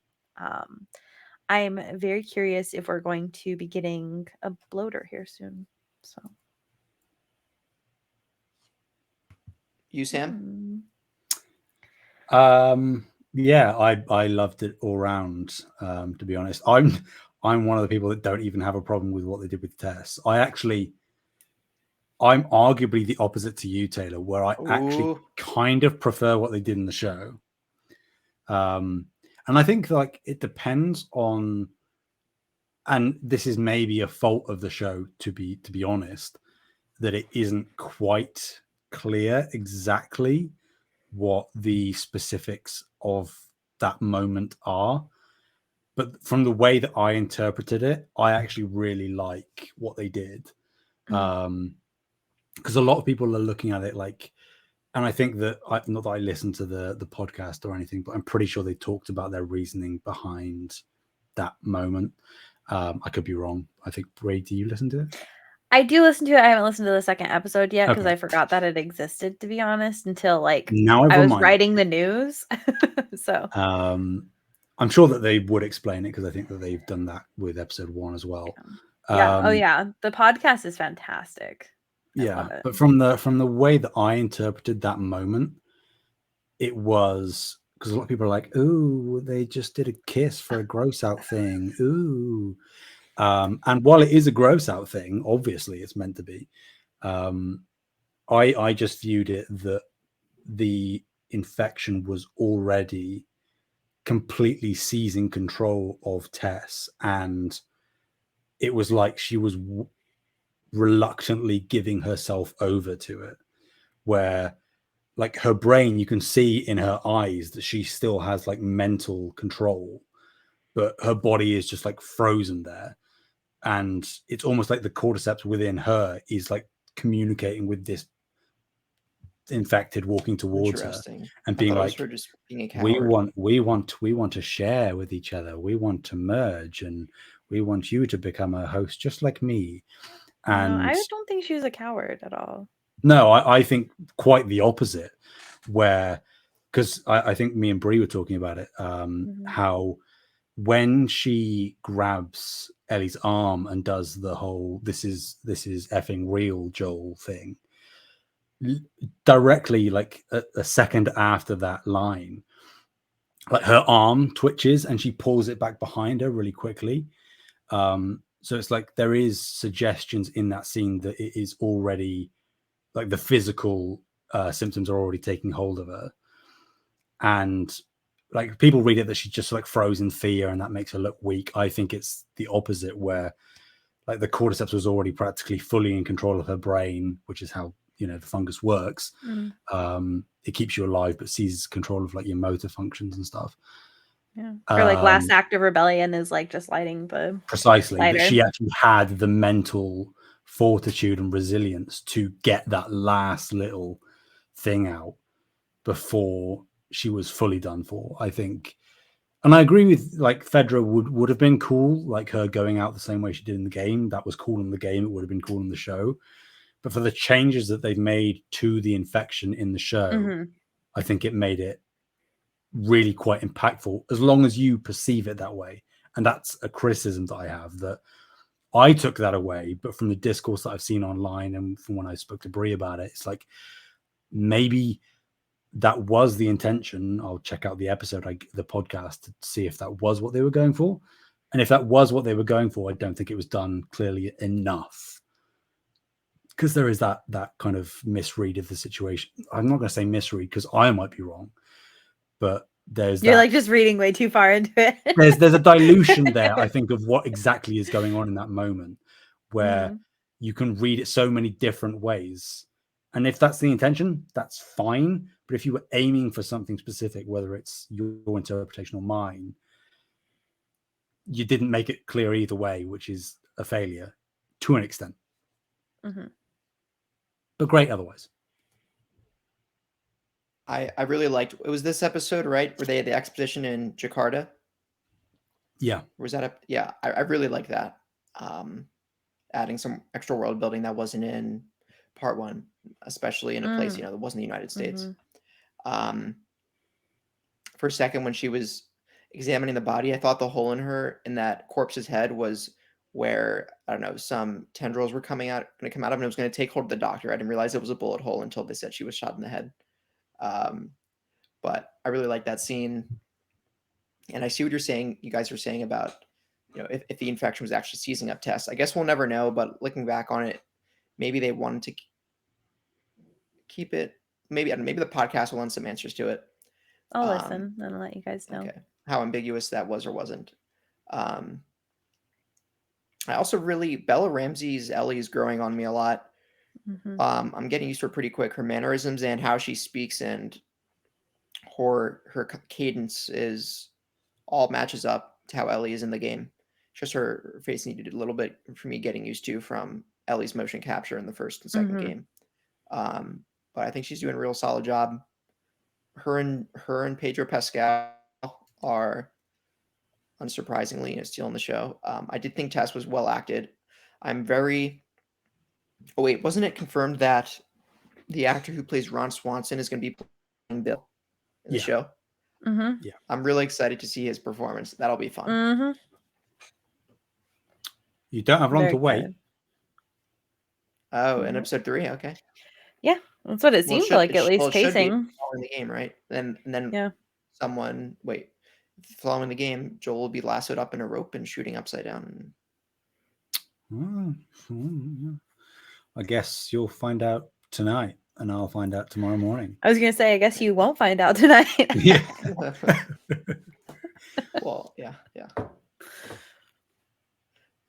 I'm very curious if we're going to be getting a bloater here soon. So You, Sam? Yeah, I loved it all round. To be honest, I'm one of the people that don't even have a problem with what they did with Tess. I'm arguably the opposite to you, Taylor, where I actually kind of prefer what they did in the show. And I think like it depends on, and this is maybe a fault of the show to be honest, that it isn't quite clear exactly what the specifics of that moment are. But from the way that I interpreted it, I actually really like what they did. Because a lot of people are looking at it like, and I think that not that I listened to the podcast or anything, but I'm pretty sure they talked about their reasoning behind that moment. I could be wrong. I think, Bree, do you listen to it? I do listen to it. I haven't listened to the second episode yet because Okay. I forgot that it existed, to be honest, until like Now I was writing the news. So I'm sure that they would explain it because I think that they've done that with episode 1 as well. Yeah. Oh yeah. The podcast is fantastic. Yeah, but from the way that I interpreted that moment, it was because a lot of people are like, "Ooh, they just did a kiss for a gross out thing." Ooh, And while it is a gross out thing, obviously it's meant to be. I just viewed it that the infection was already completely seizing control of Tess, and it was like she was reluctantly giving herself over to it, where like her brain, you can see in her eyes that she still has like mental control, but her body is just like frozen there. And it's almost like the cordyceps within her is like communicating with this infected, walking towards her Interesting. and I being thought it was like, her just being a we coward. want to share with each other. We want to merge, and we want you to become a host just like me. No, And I don't think she was a coward at all. no, I think quite the opposite, where because I think me and Bree were talking about it, how when she grabs Ellie's arm and does the whole this is effing real Joel thing, directly like a second after that line, like her arm twitches and she pulls it back behind her really quickly. So it's like there is suggestions in that scene that it is already like the physical symptoms are already taking hold of her, and like people read it that she's just like frozen fear and that makes her look weak. I think it's the opposite, where like the cordyceps was already practically fully in control of her brain, which is how the fungus works. It keeps you alive but seizes control of like your motor functions and stuff. Yeah. Or like last act of rebellion is like just lighting the precisely lighter. But she actually had the mental fortitude and resilience to get that last little thing out before she was fully done for, I think. And I agree with like Fedra would have been cool, like her going out the same way she did in the game. That was cool in the game. It would have been cool in the show. But for the changes that they've made to the infection in the show, I think it made it really quite impactful, as long as you perceive it that way. And that's a criticism that I have, that I took that away. But from the discourse that I've seen online and from when I spoke to Bree about it, it's like maybe that was the intention. I'll check out the episode, the podcast, to see if that was what they were going for. And if that was what they were going for, I don't think it was done clearly enough, because there is that kind of misread of the situation. I'm not going to say misread because I might be wrong, but you're like just reading way too far into it. there's a dilution there, I think, of what exactly is going on in that moment, where you can read it so many different ways. And if that's the intention, that's fine. But if you were aiming for something specific, whether it's your interpretation or mine, you didn't make it clear either way, which is a failure to an extent. But great otherwise. I really liked it. Was this episode, right, where they had the exposition in Jakarta? Yeah. Was that yeah, I really like that. Adding some extra world building that wasn't in part one, especially in a place, that wasn't the United States. For a second, when she was examining the body, I thought the hole in that corpse's head was where, I don't know, some tendrils were going to come out of, and it was going to take hold of the doctor. I didn't realize it was a bullet hole until they said she was shot in the head. But I really like that scene. And I see what you guys are saying about, if the infection was actually seizing up Tess. I guess we'll never know, but looking back on it, maybe they wanted to keep it. Maybe the podcast will lend some answers to it. I'll listen and I'll let you guys know. Okay. How ambiguous that was or wasn't. I also Bella Ramsey's Ellie is growing on me a lot. I'm getting used to her pretty quick. Her mannerisms and how she speaks and her cadence is all matches up to how Ellie is in the game. Just her face needed a little bit for me getting used to from Ellie's motion capture in the first and second game. But I think she's doing a real solid job. Her and Pedro Pascal are unsurprisingly stealing the show. I did think Tess was well acted. I'm very. Oh wait, wasn't it confirmed that the actor who plays Ron Swanson is going to be playing Bill in the show? Yeah, I'm really excited to see his performance. That'll be fun. You don't have long to wait. Oh, in episode 3, okay. Yeah, that's what it seems like, at least pacing. In the game, right? And then someone following the game, Joel will be lassoed up in a rope and shooting upside down. I guess you'll find out tonight, and I'll find out tomorrow morning. I was gonna say, I guess you won't find out tonight. Yeah. Well, yeah.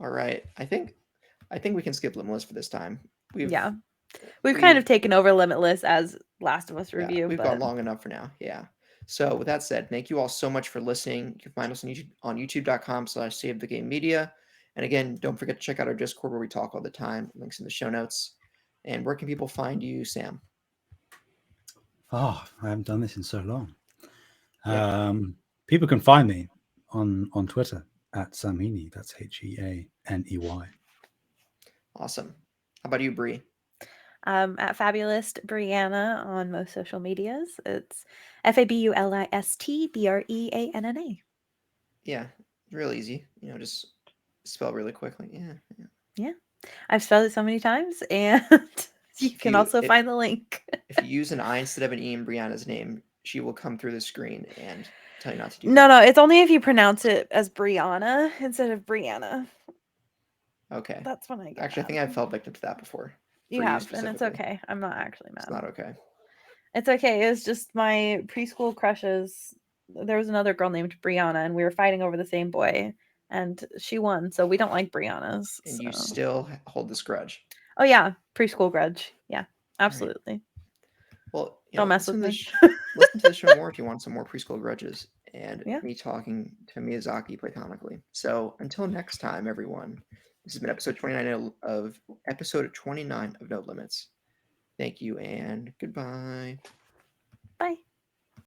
All right. I think we can skip Limitless for this time. We've kind of taken over Limitless as Last of Us review. We've but gone long enough for now. Yeah. So with that said, thank you all so much for listening. You can find us on youtube.com/savethegamemedia. And again, don't forget to check out our Discord where we talk all the time. Links in the show notes. And where can people find you, Sam? Oh, I haven't done this in so long. Yeah. People can find me on Twitter at Samini. That's HEANEY. Awesome. How about you, Bree? At Fabulous Brianna on most social medias. It's FABULISTBREANNA. Yeah, real easy. Just spell really quickly. Yeah. I've spelled it so many times, and you can also find the link. If you use an I instead of an E in Brianna's name, she will come through the screen and tell you not to do that. No, it's only if you pronounce it as Brianna instead of Brianna. Okay. That's when I get Actually, I think I've fell victim to that before. You have, and it's okay. I'm not actually mad. It's not okay. It's okay. It's just my preschool crushes. There was another girl named Brianna, and we were fighting over the same boy, and she won. So we don't like Briannas. And you still hold this grudge. Oh yeah, preschool grudge. Yeah, absolutely. Right. Well, don't mess with me. Listen to the show more if you want some more preschool grudges and me talking to Miyazaki platonically. So until next time, everyone. This has been episode 29 of No Limits. Thank you and goodbye. Bye.